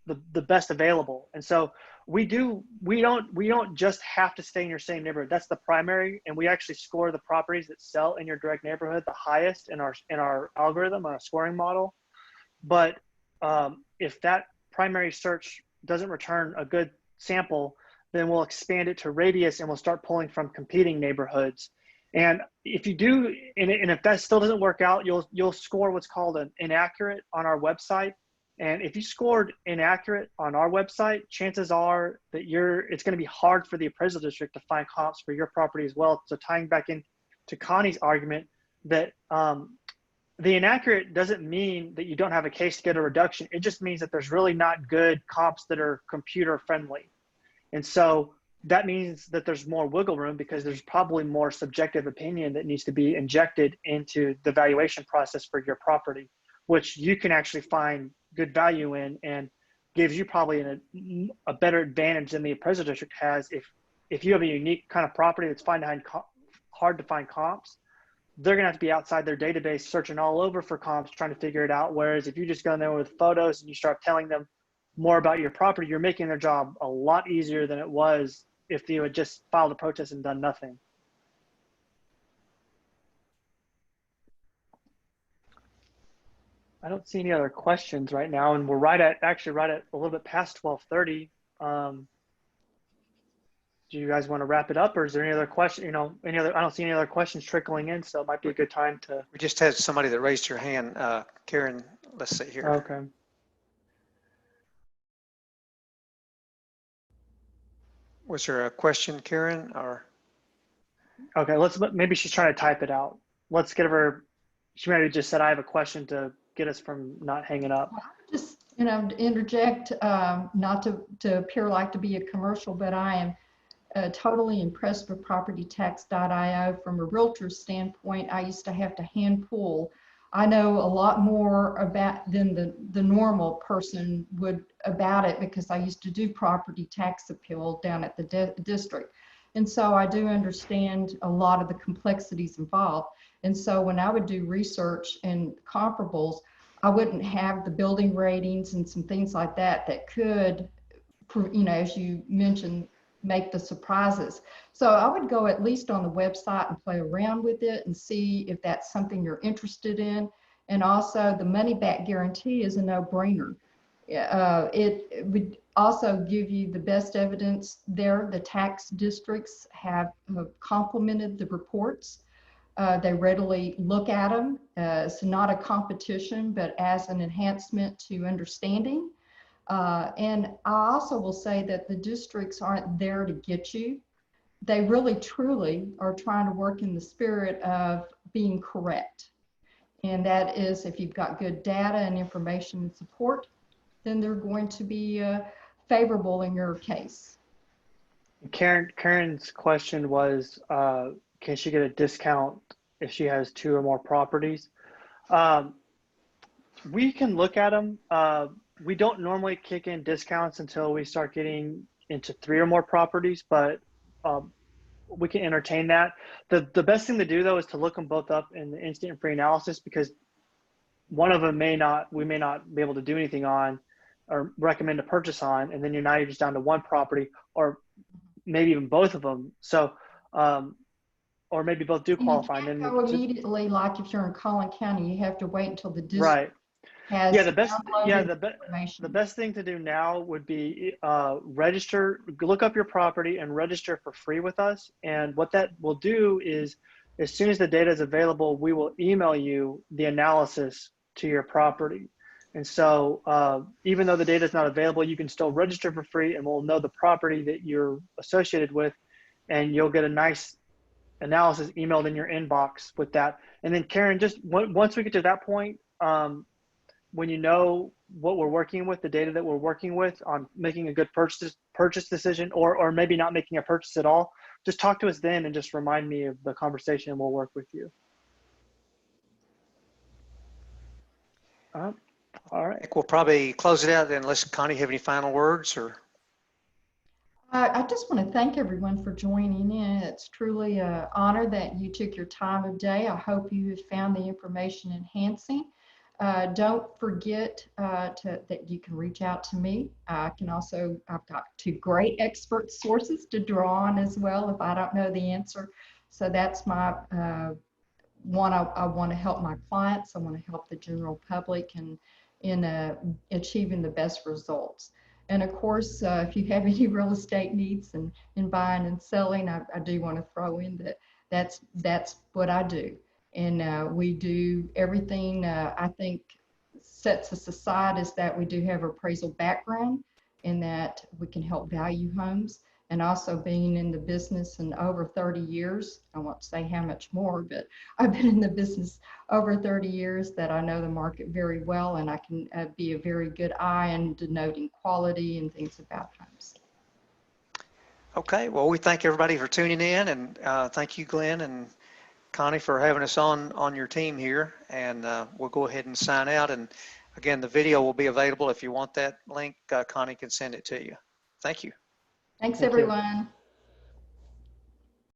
the best available. And so we don't just have to stay in your same neighborhood. That's the primary, and we actually score the properties that sell in your direct neighborhood the highest in our algorithm, our scoring model. But if that primary search doesn't return a good sample, then we'll expand it to radius and we'll start pulling from competing neighborhoods. And if you do, and if that still doesn't work out, you'll score what's called an inaccurate on our website. And if you scored inaccurate on our website, chances are that it's going to be hard for the appraisal district to find comps for your property as well. So tying back in to Connie's argument that the inaccurate doesn't mean that you don't have a case to get a reduction. It just means that there's really not good comps that are computer friendly. And so that means that there's more wiggle room because there's probably more subjective opinion that needs to be injected into the valuation process for your property, which you can actually find good value in and gives you probably a better advantage than the appraisal district has. If you have a unique kind of property that's hard to find comps, they're going to have to be outside their database searching all over for comps, trying to figure it out. Whereas if you just go in there with photos and you start telling them more about your property, you're making their job a lot easier than it was if you had just filed a protest and done nothing. I don't see any other questions right now, and we're actually right at a little bit past 12:30. Do you guys want to wrap it up, or is there any other question? I don't see any other questions trickling in, so it might be a good time to. We just had somebody that raised her hand. Karen, let's see here. Okay. Was there a question, Karen, or? Okay, maybe she's trying to type it out. Let's get her. She maybe just said, "I have a question," to get us from not hanging up. Just interject, not to appear like to be a commercial, but I am totally impressed with PropertyTax.io. From a realtor's standpoint, I used to have to hand pull. I know a lot more about than the normal person would about it because I used to do property tax appeal down at the district. And so I do understand a lot of the complexities involved. And so when I would do research and comparables, I wouldn't have the building ratings and some things like that could, as you mentioned, make the surprises. So I would go at least on the website and play around with it and see if that's something you're interested in. And also the money back guarantee is a no-brainer. It would also give you the best evidence there. The tax districts have complemented the reports. They readily look at them. It's not a competition, but as an enhancement to understanding. And I also will say that the districts aren't there to get you. They really, truly are trying to work in the spirit of being correct. And that is, if you've got good data and information and support, then they're going to be favorable in your case. Karen's question was, can she get a discount if she has 2 or more properties? We can look at them. We don't normally kick in discounts until we start getting into 3 or more properties, but we can entertain that. The best thing to do though is to look them both up in the instant and free analysis, because one of them we may not be able to do anything on or recommend a purchase on, and then you're just down to 1 property, or maybe even both of them. So, or maybe both do qualify. And you and can't then go immediately, like if you're in Collin County, you have to wait until the district right. has Yeah, downloaded information. the best thing to do now would be register, look up your property and register for free with us. And what that will do is, as soon as the data is available, we will email you the analysis to your property. And so even though the data is not available, you can still register for free, and we'll know the property that you're associated with, and you'll get a nice analysis emailed in your inbox with that. And then Karen, just once we get to that point, when you know what we're working with, the data that we're working with on making a good purchase decision, or maybe not making a purchase at all, just talk to us then and just remind me of the conversation, and we'll work with you. All right. I think we'll probably close it out unless Connie have any final words or. I just want to thank everyone for joining in. It's truly an honor that you took your time of day. I hope you have found the information enhancing. Don't forget that you can reach out to me. I've got 2 great expert sources to draw on as well if I don't know the answer. So that's my one. I want to help my clients. I want to help the general public in achieving the best results. And of course, if you have any real estate needs in buying and selling, I do want to throw in that's what I do. And we do everything I think sets us aside is that we do have appraisal background, and that we can help value homes. And also being in the business in over 30 years, I won't say how much more, but I've been in the business over 30 years, that I know the market very well, and I can be a very good eye in denoting quality and things about homes. Okay, well, we thank everybody for tuning in, and thank you, Glenn and Connie, for having us on your team here. And we'll go ahead and sign out. And again, the video will be available. If you want that link, Connie can send it to you. Thank you. Thanks, Thank you. everyone.